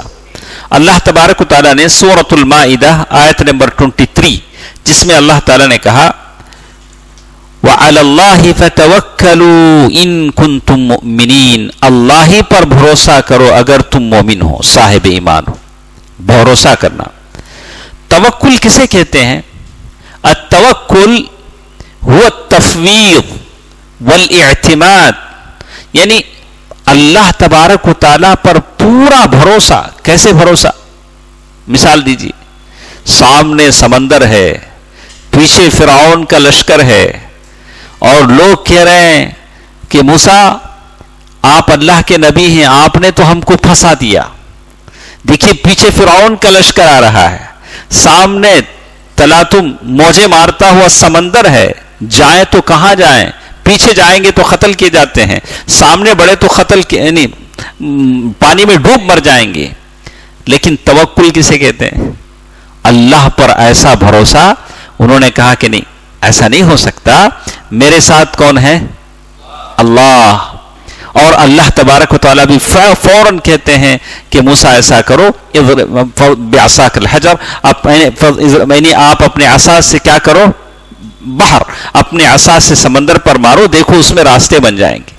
اللہ تبارک و تعالیٰ نے سورۃ المائدہ آیت نمبر 23 جس میں اللہ تعالیٰ نے کہا وَعَلَى اللَّهِ فَتَوَكَّلُوا إِن كُنتُم مُؤْمِنِينَ، اللہ ہی پر بھروسہ کرو اگر تم مومن ہو، صاحب ایمان ہو۔ بھروسہ کرنا۔ توکل کسے کہتے ہیں؟ التوکل هو التفویض والاعتماد، یعنی اللہ تبارک و تعالیٰ پر پورا بھروسہ۔ کیسے بھروسہ؟ مثال دیجیے، سامنے سمندر ہے، پیچھے فرعون کا لشکر ہے، اور لوگ کہہ رہے ہیں کہ موسیٰ آپ اللہ کے نبی ہیں، آپ نے تو ہم کو پھنسا دیا۔ دیکھیے پیچھے فرعون کا لشکر آ رہا ہے، سامنے تلاتم موجیں مارتا ہوا سمندر ہے، جائیں تو کہاں جائیں؟ پیچھے جائیں گے تو قتل کیے جاتے ہیں، سامنے بڑے تو قتل یعنی پانی میں ڈوب مر جائیں گے۔ لیکن توکل کسے کہتے ہیں؟ اللہ پر ایسا بھروسہ۔ انہوں نے کہا کہ نہیں، ایسا نہیں ہو سکتا، میرے ساتھ کون ہے؟ اللہ۔ اور اللہ تبارک و تعالیٰ بھی فوراً کہتے ہیں کہ موسیٰ ایسا کرو، بعصاک الحجر، آپ اپنے عصا سے کیا کرو؟ بحر، اپنے عصا سے سمندر پر مارو، دیکھو اس میں راستے بن جائیں گے۔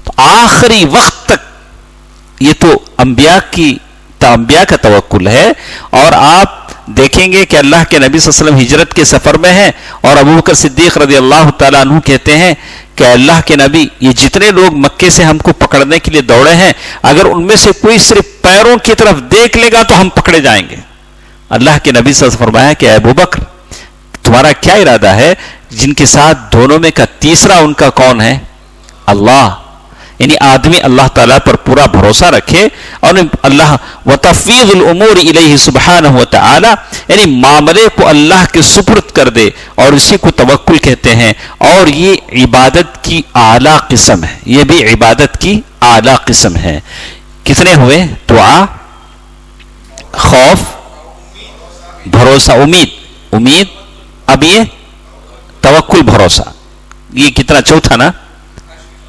تو آخری وقت تک یہ تو انبیاء کا توکل ہے۔ اور آپ دیکھیں گے کہ اللہ کے نبی صلی اللہ علیہ وسلم ہجرت کے سفر میں ہیں، اور ابو بکر صدیق رضی اللہ تعالیٰ عنہ کہتے ہیں کہ اللہ کے نبی، یہ جتنے لوگ مکے سے ہم کو پکڑنے کے لیے دوڑے ہیں، اگر ان میں سے کوئی صرف پیروں کی طرف دیکھ لے گا تو ہم پکڑے جائیں گے۔ اللہ کے نبی صلی اللہ علیہ وسلم فرمایا کہ اے ابو بکر، تمہارا کیا ارادہ ہے؟ جن کے ساتھ دونوں میں کا تیسرا ان کا کون ہے؟ اللہ۔ یعنی آدمی اللہ تعالیٰ پر پورا بھروسہ رکھے، اور اللہ وتفویض الامور الیہ سبحانہ وتعالی، یعنی معاملے کو اللہ کے سپرد کر دے، اور اسی کو توکل کہتے ہیں۔ اور یہ عبادت کی اعلیٰ قسم ہے، یہ بھی عبادت کی اعلیٰ قسم ہے۔ کتنے ہوئے؟ دعا، خوف، بھروسہ، امید، اب یہ توکل، بھروسہ۔ یہ کتنا؟ چوتھا نا؟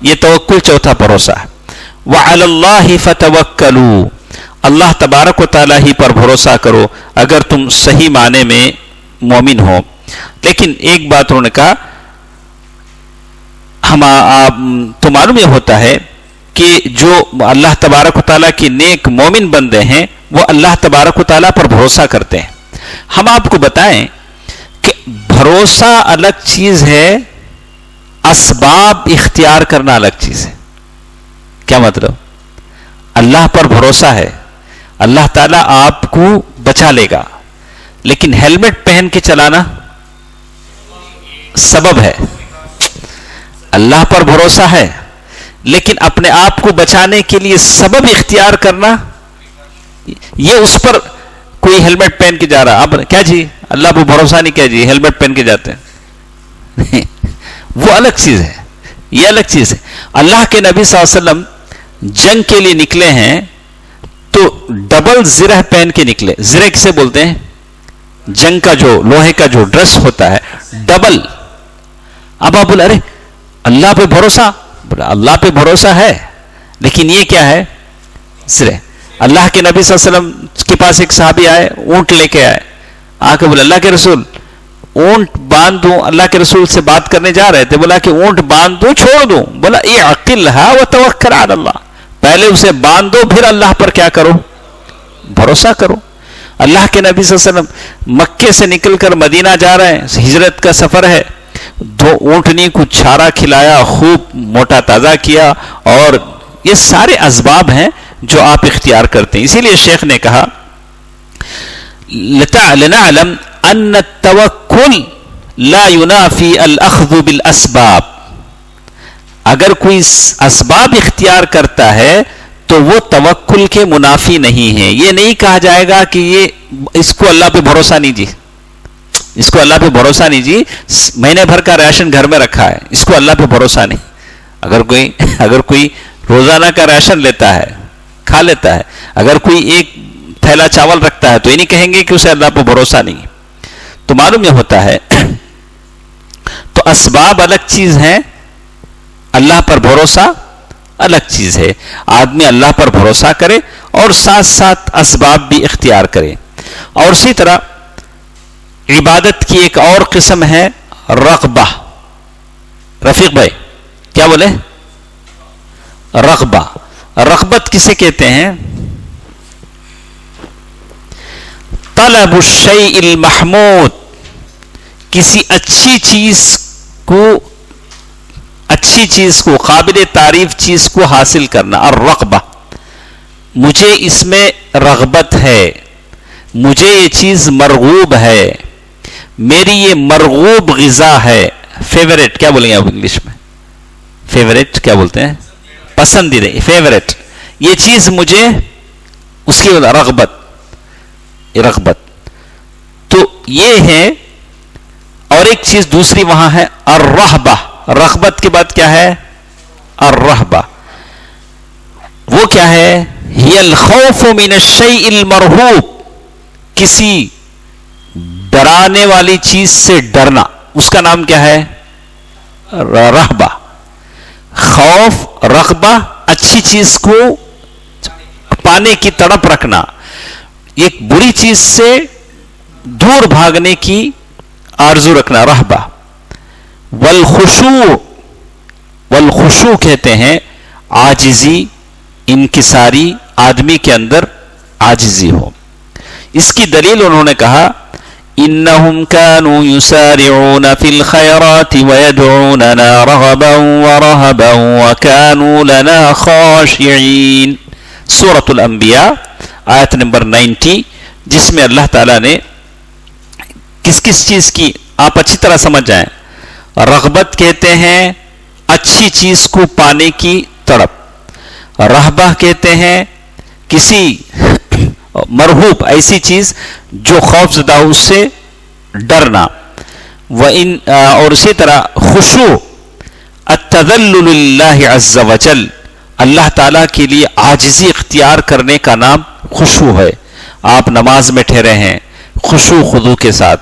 یہ توکل چوتھا بھروسہ ہے۔ وَعَلَى اللَّهِ فَتَوَكَّلُوا، اللہ تبارک و تعالیٰ ہی پر بھروسہ کرو اگر تم صحیح معنی میں مومن ہو۔ لیکن ایک بات انہوں نے کہا، تو معلوم یہ ہوتا ہے کہ جو اللہ تبارک و تعالیٰ کی نیک مومن بندے ہیں وہ اللہ تبارک و تعالیٰ پر بھروسہ کرتے ہیں۔ ہم آپ کو بتائیں کہ بھروسہ الگ چیز ہے، اسباب اختیار کرنا الگ چیز ہے۔ کیا مطلب؟ اللہ پر بھروسہ ہے، اللہ تعالیٰ آپ کو بچا لے گا، لیکن ہیلمٹ پہن کے چلانا سبب ہے۔ اللہ پر بھروسہ ہے، لیکن اپنے آپ کو بچانے کے لیے سبب اختیار کرنا، یہ اس پر کوئی ہیلمٹ پہن کے جا رہا، اب کیا جی اللہ پر بھروسہ نہیں، کیا جی ہیلمٹ پہن کے جاتے ہیں، وہ الگ چیز ہے، یہ الگ چیز ہے۔ اللہ کے نبی صلی اللہ علیہ وسلم جنگ کے لیے نکلے ہیں تو ڈبل زرہ پہن کے نکلے۔ زرہ کسے بولتے ہیں؟ جنگ کا جو لوہے کا جو ڈریس ہوتا ہے، ڈبل۔ اب آپ بولے ارے اللہ پہ بھروسہ، بولا اللہ پہ بھروسہ ہے، لیکن یہ کیا ہے؟ زرہ۔ اللہ کے نبی صلی اللہ علیہ وسلم کے پاس ایک صحابی آئے، اونٹ لے کے آئے، آ کے بولا اللہ کے رسول اونٹ باندھ دوں؟ اللہ کے رسول سے بات کرنے جا رہے تھے، بولا کہ اونٹ باندھ دوں چھوڑ دوں؟ بولا اعقلھا وتوکل علی اللہ، پہلے اسے باندھو، پھر اللہ پر کیا کرو؟ بھروسہ کرو. اللہ کے نبی صلی اللہ علیہ وسلم مکے سے نکل کر مدینہ جا رہے ہیں، ہجرت کا سفر ہے، 2 اونٹنی کو چارہ کھلایا، خوب موٹا تازہ کیا، اور یہ سارے اسباب ہیں جو آپ اختیار کرتے ہیں. اسی لیے شیخ نے کہا لنعلم ان التوکل لا ينافی الاخذ بالاسباب. اگر کوئی اسباب اختیار کرتا ہے تو وہ توکل کے منافی نہیں ہے. یہ نہیں کہا جائے گا کہ اس کو اللہ پہ بھروسہ نہیں جی، اس کو اللہ پہ بھروسہ نہیں جی، مہینے بھر کا راشن گھر میں رکھا ہے، اس کو اللہ پہ بھروسہ نہیں. اگر کوئی روزانہ کا راشن لیتا ہے، کھا لیتا ہے، اگر کوئی ایک تھیلا چاول رکھتا ہے تو یہ نہیں کہیں گے کہ اسے اللہ پہ بھروسہ نہیں. تو معلوم یہ ہوتا ہے تو اسباب الگ چیز ہیں، اللہ پر بھروسہ الگ چیز ہے. آدمی اللہ پر بھروسہ کرے اور ساتھ ساتھ اسباب بھی اختیار کرے. اور اسی طرح عبادت کی ایک اور قسم ہے رغبہ. رفیق بھائی کیا بولے؟ رغبہ. رغبت کسے کہتے ہیں؟ طلب الشیء المحمود، کسی اچھی چیز کو قابل تعریف چیز کو حاصل کرنا. الرغبہ، مجھے اس میں رغبت ہے، مجھے یہ چیز مرغوب ہے، میری یہ مرغوب غذا ہے. فیوریٹ کیا بولیں گے آپ انگلش میں؟ فیوریٹ کیا بولتے ہیں؟ پسندیدہ، فیوریٹ. یہ چیز مجھے، اس کی رغبت. تو یہ ہے. اور ایک چیز دوسری وہاں ہے الرہبہ. رغبت کے بعد کیا ہے؟ الرہبہ. وہ کیا ہے؟ ہی الخوف من الشیء المرہوب، کسی ڈرانے والی چیز سے ڈرنا، اس کا نام کیا ہے؟ رہبہ. خوف، رغبہ، اچھی چیز کو پانے کی تڑپ رکھنا، ایک بری چیز سے دور بھاگنے کی آرزو رکھنا، رہبہ. والخشوع کہتے ہیں عاجزی، انکساری، آدمی کے اندر عاجزی ہو. اس کی دلیل انہوں نے کہا انہم كانوا يسارعون في الخيرات ويدعوننا رغبا ورهبا وكانوا لنا خاشعين. سورۃ الانبیاء آیت نمبر 90، جس میں اللہ تعالیٰ نے کس چیز کی آپ اچھی طرح سمجھ جائیں. رغبت کہتے ہیں اچھی چیز کو پانے کی تڑپ. رہبہ کہتے ہیں کسی مرہوب، ایسی چیز جو خوف زدہ ہو، اس سے ڈرنا. اور اسی طرح خشوع التذلل للہ عز وجل، اللہ تعالیٰ کے لیے عاجزی اختیار کرنے کا نام خشوع ہے. آپ نماز میں ٹھہرے ہیں خشوع خضوع کے ساتھ،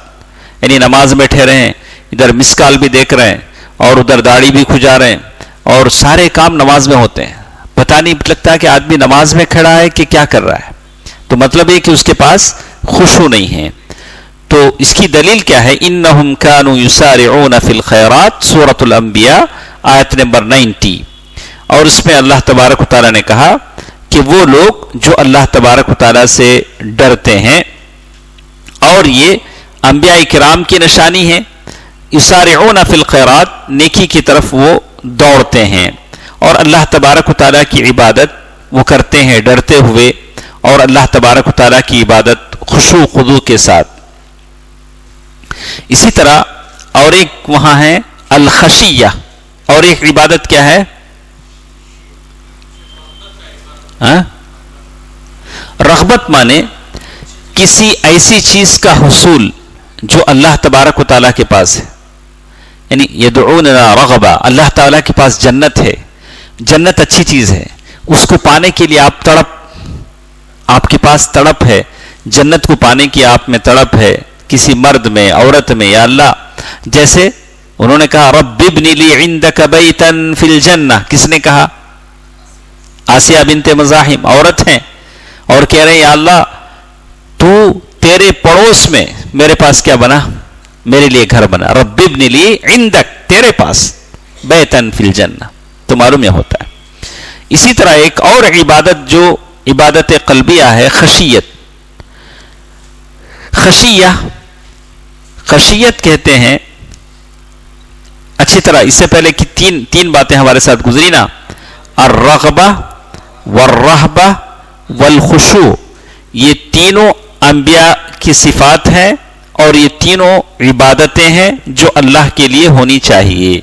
یعنی نماز میں ٹھہرے ہیں، ادھر مسکال بھی دیکھ رہے ہیں اور ادھر داڑھی بھی کھجا رہے ہیں، اور سارے کام نماز میں ہوتے ہیں. پتہ نہیں لگتا کہ آدمی نماز میں کھڑا ہے کہ کیا کر رہا ہے. تو مطلب یہ کہ اس کے پاس خشوع نہیں ہے. تو اس کی دلیل کیا ہے؟ انہم کانوا یسارعون فی الخیرات، سورۃ الانبیاء آیت نمبر 90. اور اس میں اللہ تبارک و تعالیٰ نے کہا کہ وہ لوگ جو اللہ تبارک و تعالیٰ سے ڈرتے ہیں، اور یہ انبیاء کرام کی نشانی ہے، یسارعون فی الخیرات، نیکی کی طرف وہ دوڑتے ہیں، اور اللہ تبارک و تعالیٰ کی عبادت وہ کرتے ہیں ڈرتے ہوئے، اور اللہ تبارک و تعالیٰ کی عبادت خشوع خضوع کے ساتھ. اسی طرح اور ایک وہاں ہے الخشیہ، اور ایک عبادت کیا ہے؟ رغبت مانے کسی ایسی چیز کا حصول جو اللہ تبارک و تعالیٰ کے پاس ہے. یعنی یدعوننا رغبا، اللہ تعالیٰ کے پاس جنت ہے، جنت اچھی چیز ہے، اس کو پانے کے لیے آپ کے پاس تڑپ ہے، جنت کو پانے کی آپ میں تڑپ ہے، کسی مرد میں، عورت میں. یا اللہ، جیسے انہوں نے کہا رب ابن لی عندک بیتا فی الجنہ، کس نے کہا؟ آسیہ بنت مزاحم، عورت ہیں، اور کہہ رہے ہیں یا اللہ تو تیرے پڑوس میں میرے پاس کیا بنا؟ میرے لیے گھر بنا. رب ابن لی عندک، تیرے پاس، بیتا فی الجنہ. تو معلوم یہ ہوتا ہے اسی طرح ایک اور عبادت جو عبادت قلبیہ ہے، خشیت. خشیت کہتے ہیں، اچھی طرح اس سے پہلے کی تین باتیں ہمارے ساتھ گزری نا، الرغبہ والرہبہ والخشوع، یہ تینوں انبیاء کی صفات ہیں اور یہ تینوں عبادتیں ہیں جو اللہ کے لیے ہونی چاہیے.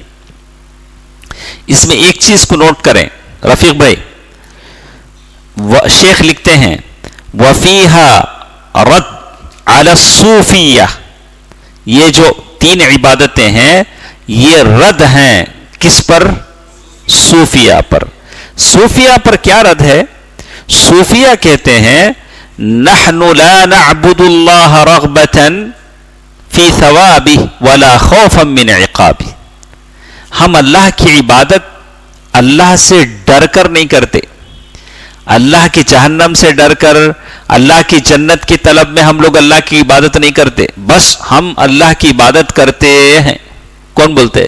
اس میں ایک چیز کو نوٹ کریں رفیق بھائی، شیخ لکھتے ہیں وَفِيهَا رَدْ عَلَى الصُّوفِيَّةِ، یہ جو تین عبادتیں ہیں یہ رد ہیں کس پر؟ صوفیہ پر. صوفیہ پر کیا رد ہے؟ صوفیہ کہتے ہیں نحن لا نعبد اللہ رغبتا فی ثوابہ ولا خوفا من عقابہ، ہم اللہ کی عبادت اللہ سے ڈر کر نہیں کرتے، اللہ کی جہنم سے ڈر کر، اللہ کی جنت کی طلب میں ہم لوگ اللہ کی عبادت نہیں کرتے، بس ہم اللہ کی عبادت کرتے ہیں. کون بولتے؟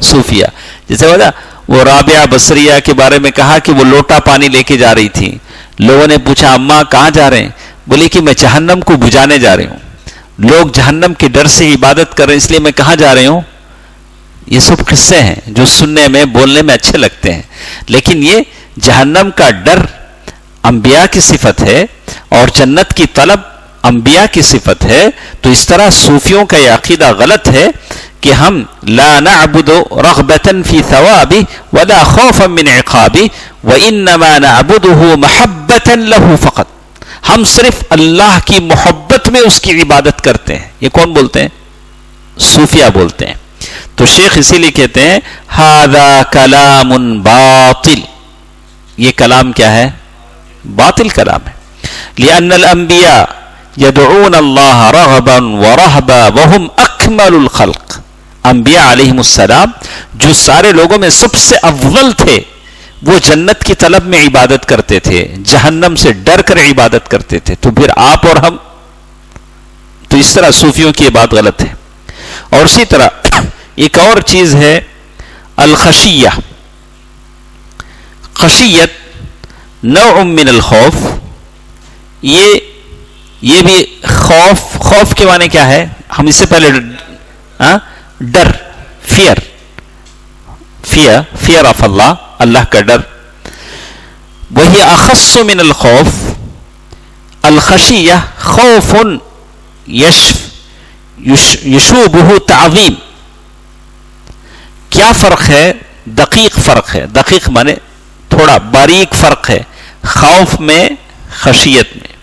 صوفیہ. جیسے وہ رابعہ بصریہ کے بارے میں کہا کہ وہ لوٹا پانی لے کے جا رہی تھی، لوگوں نے پوچھا اماں کہاں جا رہے ہیں؟ بولی کہ میں جہنم کو بجھانے جا رہی ہوں، لوگ جہنم کے ڈر سے عبادت کر رہے ہیں اس لیے میں کہاں جا رہی ہوں. یہ سب قصے ہیں جو سننے میں بولنے میں اچھے لگتے ہیں، لیکن یہ جہنم کا ڈر انبیاء کی صفت ہے اور جنت کی طلب انبیاء کی صفت ہے. تو اس طرح صوفیوں کا یہ عقیدہ غلط ہے کہ ہم لا نعبد رغبتا فی ثوابہ ولا خوفا من عقابہ وانما نعبده محبتا له فقط، ہم صرف اللہ کی محبت میں اس کی عبادت کرتے ہیں. یہ کون بولتے ہیں؟ صوفیہ بولتے ہیں. تو شیخ اسی لیے کہتے ہیں ھذا کلام باطل، یہ کلام کیا ہے؟ باطل کلام ہے. لأن الانبیاء يدعون اللہ رغبا ورہبا وهم اکمل الخلق، انبیاء علیہم السلام جو سارے لوگوں میں سب سے افضل تھے، وہ جنت کی طلب میں عبادت کرتے تھے، جہنم سے ڈر کر عبادت کرتے تھے. تو پھر آپ اور ہم، تو اس طرح صوفیوں کی یہ بات غلط ہے. اور اسی طرح ایک اور چیز ہے الخشیہ. خشیت نوع من الخوف، یہ بھی خوف کے معنی کیا ہے؟ ہم اس سے پہلے ڈر، فیئر آف اللہ، اللہ کا ڈر. وہی اخص من الخوف. الخشیہ خوف یشوبہ تعظیم. کیا فرق ہے؟ دقیق فرق ہے. دقیق معنی تھوڑا باریک فرق ہے خوف میں خشیت میں.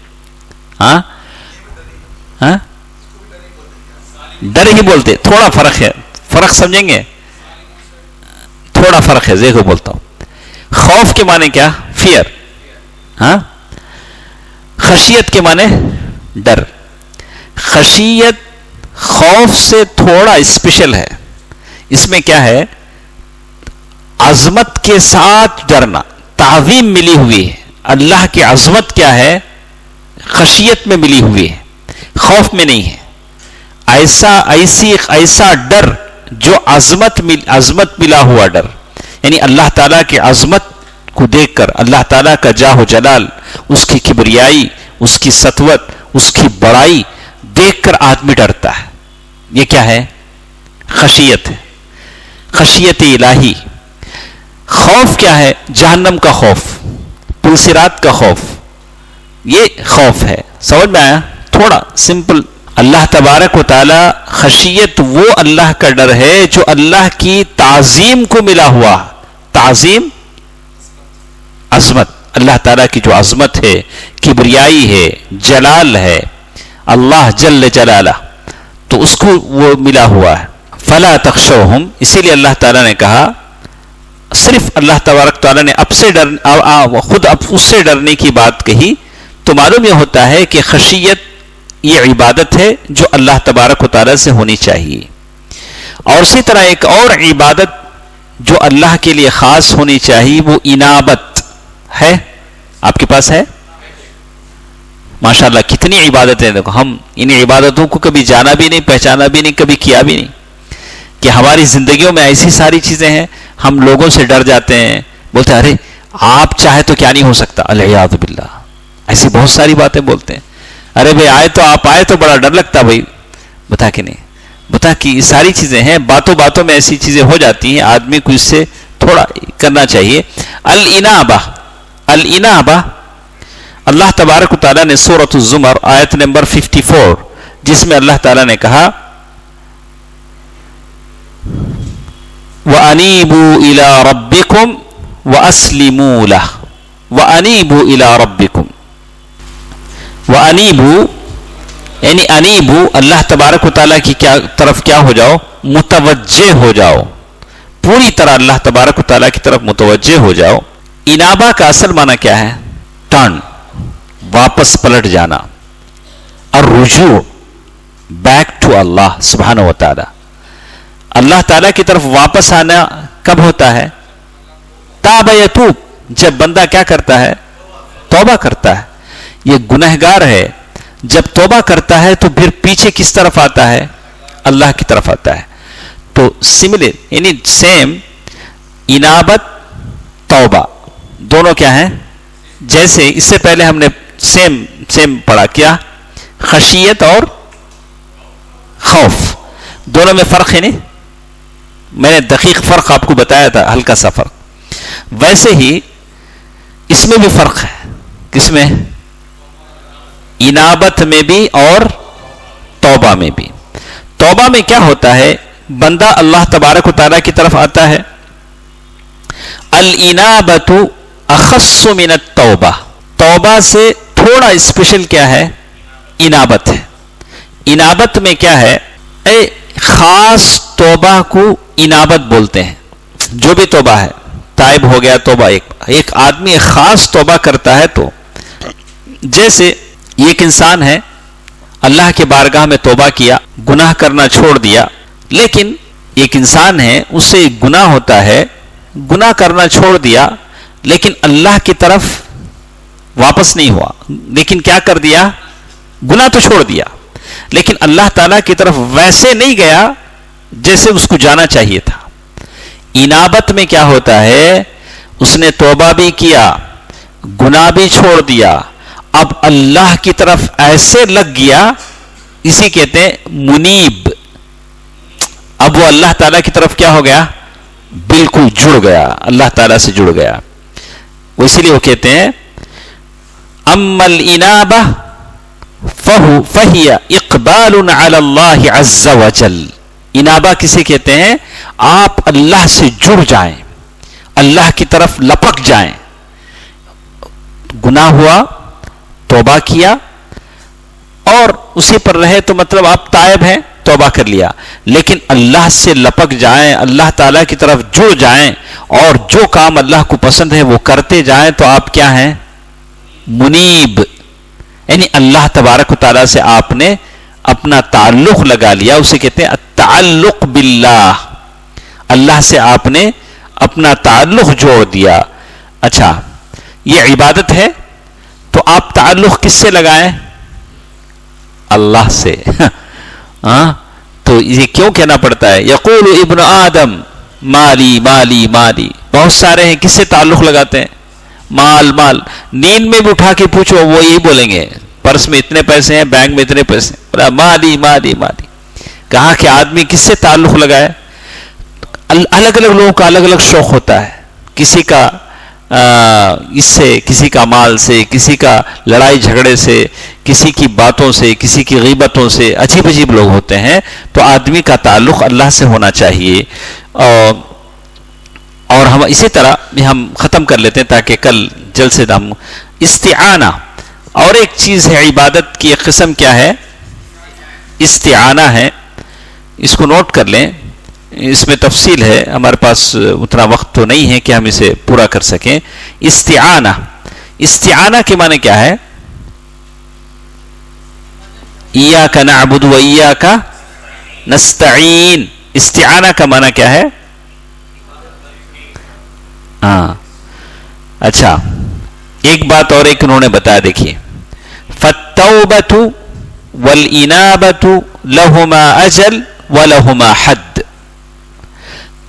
ڈر ہی بولتے، تھوڑا فرق ہے. فرق سمجھیں گے؟ تھوڑا فرق ہے. دیکھو بولتا ہوں، خوف کے معنی کیا؟ فیئر. خشیت کے معنی ڈر. خشیت خوف سے تھوڑا اسپیشل ہے. اس میں کیا ہے؟ عظمت کے ساتھ ڈرنا، تعظیم ملی ہوئی ہے. اللہ کی عظمت کیا ہے؟ خشیت میں ملی ہوئی ہے، خوف میں نہیں ہے. ایسا ڈر جو عظمت ملا ہوا ڈر، یعنی اللہ تعالیٰ کی عظمت کو دیکھ کر، اللہ تعالیٰ کا جاہ و جلال، اس کی کبریائی، اس کی سطوت، اس کی بڑائی دیکھ کر آدمی ڈرتا ہے. یہ کیا ہے؟ خشیت ہے، خشیت الہی. خوف کیا ہے؟ جہنم کا خوف، پلسرات کا خوف، یہ خوف ہے. سمجھ میں آیا؟ تھوڑا سمپل. اللہ تبارک و تعالی، خشیت وہ اللہ کا ڈر ہے جو اللہ کی تعظیم کو ملا ہوا. تعظیم، عظمت، اللہ تعالیٰ کی جو عظمت ہے، کبریائی ہے، جلال ہے، اللہ جل جلالہ، تو اس کو وہ ملا ہوا ہے. فلا تخشوہم، اسی لیے اللہ تعالیٰ نے کہا، صرف اللہ تبارک تعالیٰ نے خود اس سے ڈرنے کی بات کہی. تو معلوم یہ ہوتا ہے کہ خشیت یہ عبادت ہے جو اللہ تبارک و تعالیٰ سے ہونی چاہیے. اور اسی طرح ایک اور عبادت جو اللہ کے لیے خاص ہونی چاہیے وہ انابت ہے. آپ کے پاس ہے؟ ماشاءاللہ کتنی عبادتیں. دیکھو ہم ان عبادتوں کو کبھی جانا بھی نہیں، پہچانا بھی نہیں، کبھی کیا بھی نہیں. کہ ہماری زندگیوں میں ایسی ساری چیزیں ہیں، ہم لوگوں سے ڈر جاتے ہیں، بولتے ہیں ارے آپ چاہے تو کیا نہیں ہو سکتا، العیاذ باللہ. ایسی بہت ساری باتیں بولتے ہیں. ارے بھائی آئے تو آپ آئے تو بڑا ڈر لگتا بھائی. بتا کہ نہیں، بتا کہ یہ ساری چیزیں ہیں، باتوں باتوں میں ایسی چیزیں ہو جاتی ہیں، آدمی کو اس سے تھوڑا کرنا چاہیے. الانابہ، الانابہ اللہ تبارک و تعالیٰ نے سورۃ الزمر آیت نمبر 54 جس میں اللہ تعالیٰ نے کہا وَأَنِيبُوا إِلَىٰ رَبِّكُمْ وَأَسْلِمُوا لَهُ. وَأَنِيبُوا إِلَىٰ رَبِّكُمْ، وَأَنِيبُوا یعنی انیبو اللہ تبارک و تعالیٰ کی طرف کیا ہو جاؤ، متوجہ ہو جاؤ، پوری طرح اللہ تبارک و تعالیٰ کی طرف متوجہ ہو جاؤ. انابہ کا اصل معنی کیا ہے؟ ٹرن، واپس پلٹ جانا، الرجوع، بیک ٹو اللہ سبحانہ و تعالیٰ. اللہ تعالیٰ کی طرف واپس آنا کب ہوتا ہے؟ تاب یتوب، جب بندہ کیا کرتا ہے؟ توبہ کرتا ہے. یہ گنہگار ہے، جب توبہ کرتا ہے تو پھر پیچھے کس طرف آتا ہے؟ اللہ کی طرف آتا ہے. تو سملر یعنی سیم، انابت توبہ دونوں کیا ہیں؟ جیسے اس سے پہلے ہم نے سیم پڑھا کیا، خشیت اور خوف، دونوں میں فرق ہے نہیں؟ میں نے دقیق فرق آپ کو بتایا تھا، ہلکا سا فرق. ویسے ہی اس میں بھی فرق ہے. کس میں؟ انابت میں بھی اور توبہ میں بھی. توبہ میں کیا ہوتا ہے؟ بندہ اللہ تبارک و تعالیٰ کی طرف آتا ہے. الانابت اخص من التوبہ، توبہ سے تھوڑا اسپیشل کیا ہے؟ انابت ہے. انابت میں کیا ہے؟ خاص توبہ کو انابت بولتے ہیں. جو بھی توبہ ہے، تائب ہو گیا توبہ. ایک آدمی ایک خاص توبہ کرتا ہے، تو جیسے ایک انسان ہے، اللہ کے بارگاہ میں توبہ کیا، گناہ کرنا چھوڑ دیا، لیکن ایک انسان ہے اس سے ایک گناہ ہوتا ہے، گناہ کرنا چھوڑ دیا لیکن اللہ کی طرف واپس نہیں ہوا. لیکن کیا کر دیا؟ گناہ تو چھوڑ دیا، لیکن اللہ تعالیٰ کی طرف ویسے نہیں گیا جیسے اس کو جانا چاہیے تھا. انابت میں کیا ہوتا ہے؟ اس نے توبہ بھی کیا، گناہ بھی چھوڑ دیا، اب اللہ کی طرف ایسے لگ گیا، اسی کہتے ہیں منیب. اب وہ اللہ تعالیٰ کی طرف کیا ہو گیا؟ بالکل جڑ گیا، اللہ تعالیٰ سے جڑ گیا. وہ اسی لیے وہ کہتے ہیں اما الانابہ فہی اقبال علی اللہ عز وجل. انابہ کسے کہتے ہیں؟ آپ اللہ سے جڑ جائیں، اللہ کی طرف لپک جائیں. گناہ ہوا، توبہ کیا اور اسی پر رہے تو مطلب آپ تائب ہیں، توبہ کر لیا، لیکن اللہ سے لپک جائیں، اللہ تعالیٰ کی طرف جڑ جائیں اور جو کام اللہ کو پسند ہے وہ کرتے جائیں، تو آپ کیا ہیں؟ منیب. یعنی اللہ تبارک و تعالیٰ سے آپ نے اپنا تعلق لگا لیا، اسے کہتے ہیں التعلق باللہ. اللہ سے آپ نے اپنا تعلق جوڑ دیا. اچھا، یہ عبادت ہے تو آپ تعلق کس سے لگائیں؟ اللہ سے. تو یہ کیوں کہنا پڑتا ہے یقول ابن آدم مالی مالی مالی؟ بہت سارے ہیں کس سے تعلق لگاتے ہیں؟ مال مال. نیند میں بھی اٹھا کے پوچھو وہ یہی بولیں گے، پرس میں اتنے پیسے ہیں، بینک میں اتنے پیسے ہیں، مالی مالی مالی. کہا کہ آدمی کس سے تعلق لگائے؟ الگ الگ لوگوں کا الگ الگ شوق ہوتا ہے. کسی کا اس سے، کسی کا مال سے، کسی کا لڑائی جھگڑے سے، کسی کی باتوں سے، کسی کی غیبتوں سے. عجیب عجیب لوگ ہوتے ہیں. تو آدمی کا تعلق اللہ سے ہونا چاہیے. اور ہم اسی طرح ہم ختم کر لیتے ہیں تاکہ کل جلد سے ہم استعانہ. اور ایک چیز ہے عبادت کی ایک قسم، کیا ہے؟ استعانہ ہے. اس کو نوٹ کر لیں، اس میں تفصیل ہے، ہمارے پاس اتنا وقت تو نہیں ہے کہ ہم اسے پورا کر سکیں. استعانہ، استعانہ کے معنی کیا ہے؟ ایاک نعبد و ایاک نستعین. استعانہ کا معنی کیا ہے؟ ہاں اچھا، ایک بات اور ایک انہوں نے بتایا، دیکھیے فالتوبۃ والانابۃ لہما اجل ولہما حد.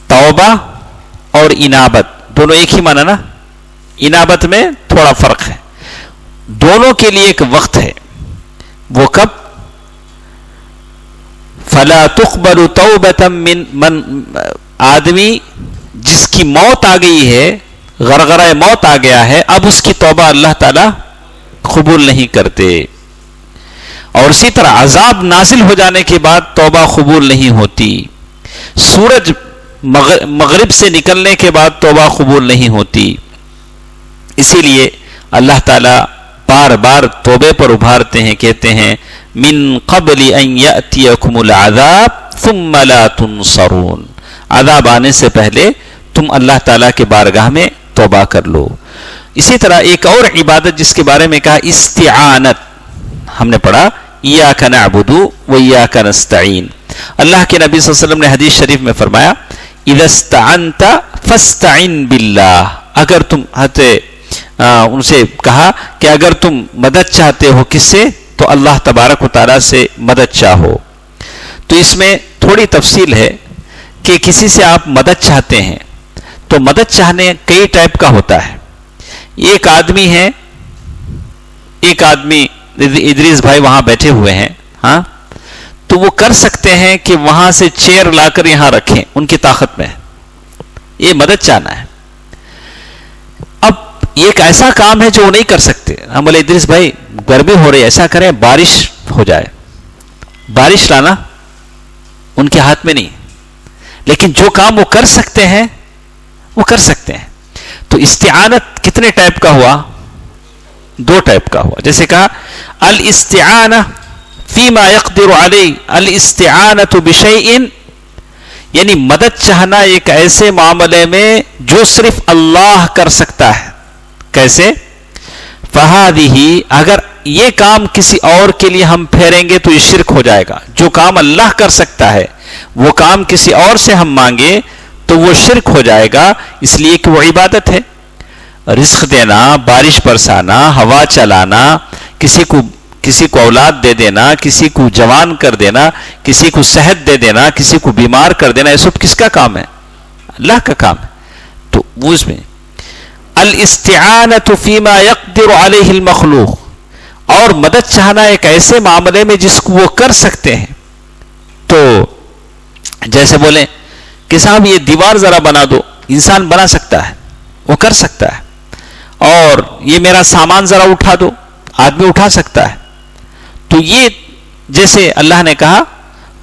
توبہ اور انابت دونوں ایک ہی معنی نا؟ انابت میں تھوڑا فرق ہے. دونوں کے لیے ایک وقت ہے. وہ کب؟ فلا تقبل توبۃ من آدمی جس کی موت آ گئی ہے، غرغرہ موت آ گیا ہے، اب اس کی توبہ اللہ تعالی قبول نہیں کرتے. اور اسی طرح عذاب نازل ہو جانے کے بعد توبہ قبول نہیں ہوتی. سورج مغرب سے نکلنے کے بعد توبہ قبول نہیں ہوتی. اسی لیے اللہ تعالی بار بار توبے پر ابھارتے ہیں، کہتے ہیں من قبل ان یأتیکم العذاب ثم لا تنصرون، عذاب آنے سے پہلے تم اللہ تعالیٰ کے بارگاہ میں توبہ کر لو. اسی طرح ایک اور عبادت جس کے بارے میں کہا استعانت، ہم نے پڑھا ایاک نعبد و ایاک نستعین. اللہ کے نبی صلی اللہ علیہ وسلم نے حدیث شریف میں فرمایا اذا استعنت فاستعن باللہ، اگر تم ان سے کہا کہ اگر تم مدد چاہتے ہو کس سے تو اللہ تبارک و تعالیٰ سے مدد چاہو. تو اس میں تھوڑی تفصیل ہے کہ کسی سے آپ مدد چاہتے ہیں تو مدد چاہنے کئی ٹائپ کا ہوتا ہے. ایک آدمی ادریس بھائی وہاں بیٹھے ہوئے ہیں، ہاں، تو وہ کر سکتے ہیں کہ وہاں سے چیئر لا کر یہاں رکھیں، ان کی طاقت میں، یہ مدد چاہنا ہے. اب ایک ایسا کام ہے جو وہ نہیں کر سکتے. ہم بولے ادریس بھائی گرمی ہو رہی ہے، ایسا کریں بارش ہو جائے. بارش لانا ان کے ہاتھ میں نہیں، لیکن جو کام وہ کر سکتے ہیں وہ کر سکتے ہیں. تو استعانت کتنے ٹائپ کا ہوا؟ دو ٹائپ کا ہوا. جیسے کہا الاستعانہ فیما یقدر علیہ الاستعانۃ بشیء، یعنی مدد چاہنا ایک ایسے معاملے میں جو صرف اللہ کر سکتا ہے. کیسے؟ فہذہ، اگر یہ کام کسی اور کے لیے ہم پھیریں گے تو یہ شرک ہو جائے گا. جو کام اللہ کر سکتا ہے وہ کام کسی اور سے ہم مانگے تو وہ شرک ہو جائے گا، اس لیے کہ وہ عبادت ہے. رزق دینا، بارش برسانا، ہوا چلانا، کسی کو اولاد دے دینا، کسی کو جوان کر دینا، کسی کو صحت دے دینا، کسی کو بیمار کر دینا، یہ سب کس کا کام ہے؟ اللہ کا کام ہے. تو وہ اس میں الاستعانۃ فیما یقدر علیہ المخلوق، اور مدد چاہنا ایک ایسے معاملے میں جس کو وہ کر سکتے ہیں. تو جیسے بولیں کہ صاحب یہ دیوار ذرا بنا دو، انسان بنا سکتا ہے، وہ کر سکتا ہے. اور یہ میرا سامان ذرا اٹھا دو، آدمی اٹھا سکتا ہے. تو یہ جیسے اللہ نے کہا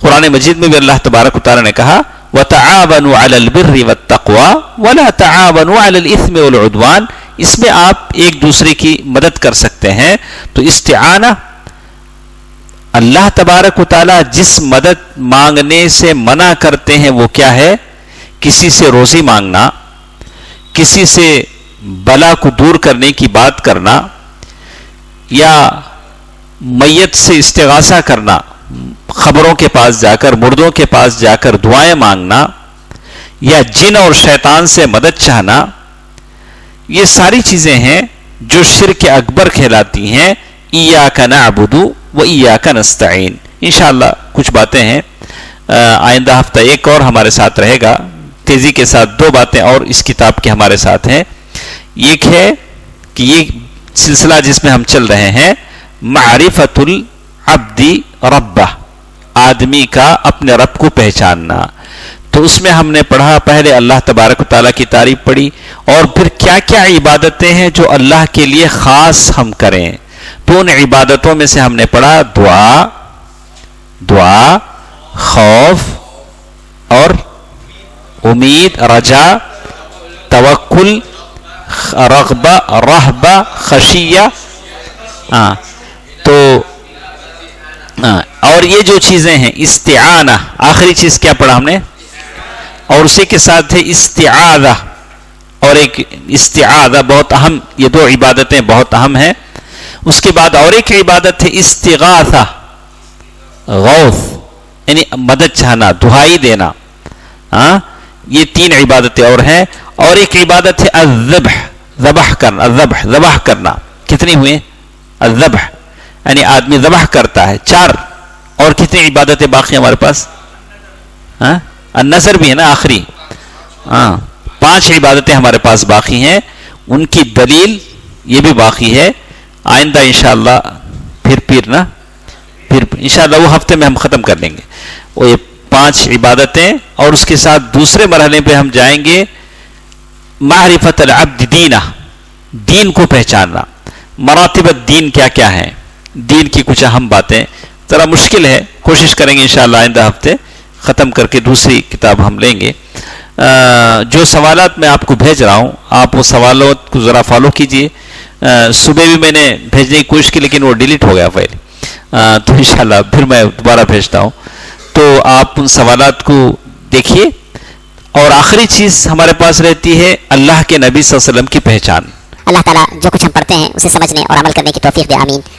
قرآن مجید میں بھی اللہ تبارک و تعالیٰ نے کہا وَتَعَاوَنُوا عَلَى الْبِرِّ وَالتَّقْوَى وَلَا تَعَاوَنُوا عَلَى الْإِثْمِ وَالْعُدْوَانِ، اس میں آپ ایک دوسرے کی مدد کر سکتے ہیں. تو استعانہ، اللہ تبارک و تعالیٰ جس مدد مانگنے سے منع کرتے ہیں وہ کیا ہے؟ کسی سے روزی مانگنا، کسی سے بلا کو دور کرنے کی بات کرنا، یا میت سے استغاثہ کرنا، قبروں کے پاس جا کر، مردوں کے پاس جا کر دعائیں مانگنا، یا جن اور شیطان سے مدد چاہنا. یہ ساری چیزیں ہیں جو شرک اکبر کہلاتی ہیں. ایاک نعبد و ایاک نستعین. انشاءاللہ کچھ باتیں ہیں، آئندہ ہفتہ ایک اور ہمارے ساتھ رہے گا. تیزی کے ساتھ دو باتیں اور اس کتاب کے ہمارے ساتھ ہیں. ایک ہے کہ یہ سلسلہ جس میں ہم چل رہے ہیں معرفت العبد ربہ، آدمی کا اپنے رب کو پہچاننا. تو اس میں ہم نے پڑھا پہلے اللہ تبارک و تعالیٰ کی تعریف پڑھی، اور پھر کیا کیا عبادتیں ہیں جو اللہ کے لیے خاص ہم کریں. تو ان عبادتوں میں سے ہم نے پڑھا دعا، خوف اور امید، رجا، توکل، رغبہ، رہبہ، خشیہ. تو اور یہ جو چیزیں ہیں استعانہ، آخری چیز کیا پڑھا ہم نے؟ اور اسی کے ساتھ ہے استعاذہ، اور ایک استعاذہ بہت اہم، یہ دو عبادتیں بہت اہم ہیں. اس کے بعد اور ایک عبادت ہے استغاثہ، غوث یعنی مدد چاہنا، دہائی دینا. یہ تین عبادتیں اور ہیں. اور ایک عبادت ہے الذبح، ذبح کرنا. کتنی ہوئے؟ الذبح یعنی آدمی ذبح کرتا ہے. چار. اور کتنی عبادتیں باقی ہمارے پاس؟ النظر بھی ہے نا آخری. 5 عبادتیں ہمارے پاس باقی ہیں. ان کی دلیل یہ بھی باقی ہے. آئندہ انشاءاللہ پھر انشاءاللہ وہ ہفتے میں ہم ختم کر لیں گے وہ یہ 5 عبادتیں. اور اس کے ساتھ دوسرے مرحلے پہ ہم جائیں گے معرفت العبد دینہ، دین کو پہچاننا. مراتب الدین کیا کیا ہے، دین کی کچھ اہم باتیں. ذرا مشکل ہے، کوشش کریں گے انشاءاللہ آئندہ ہفتے ختم کر کے دوسری کتاب ہم لیں گے. جو سوالات میں آپ کو بھیج رہا ہوں آپ وہ سوالات کو ذرا فالو کیجئے. صبح بھی میں نے بھیجنے کی کوشش کی لیکن وہ ڈیلیٹ ہو گیا فائل، تو انشاءاللہ پھر میں دوبارہ بھیجتا ہوں. تو آپ ان سوالات کو دیکھیے. اور آخری چیز ہمارے پاس رہتی ہے اللہ کے نبی صلی اللہ علیہ وسلم کی پہچان. اللہ تعالیٰ جو کچھ ہم پڑھتے ہیں اسے سمجھنے اور عمل کرنے کی توفیق دے. آمین.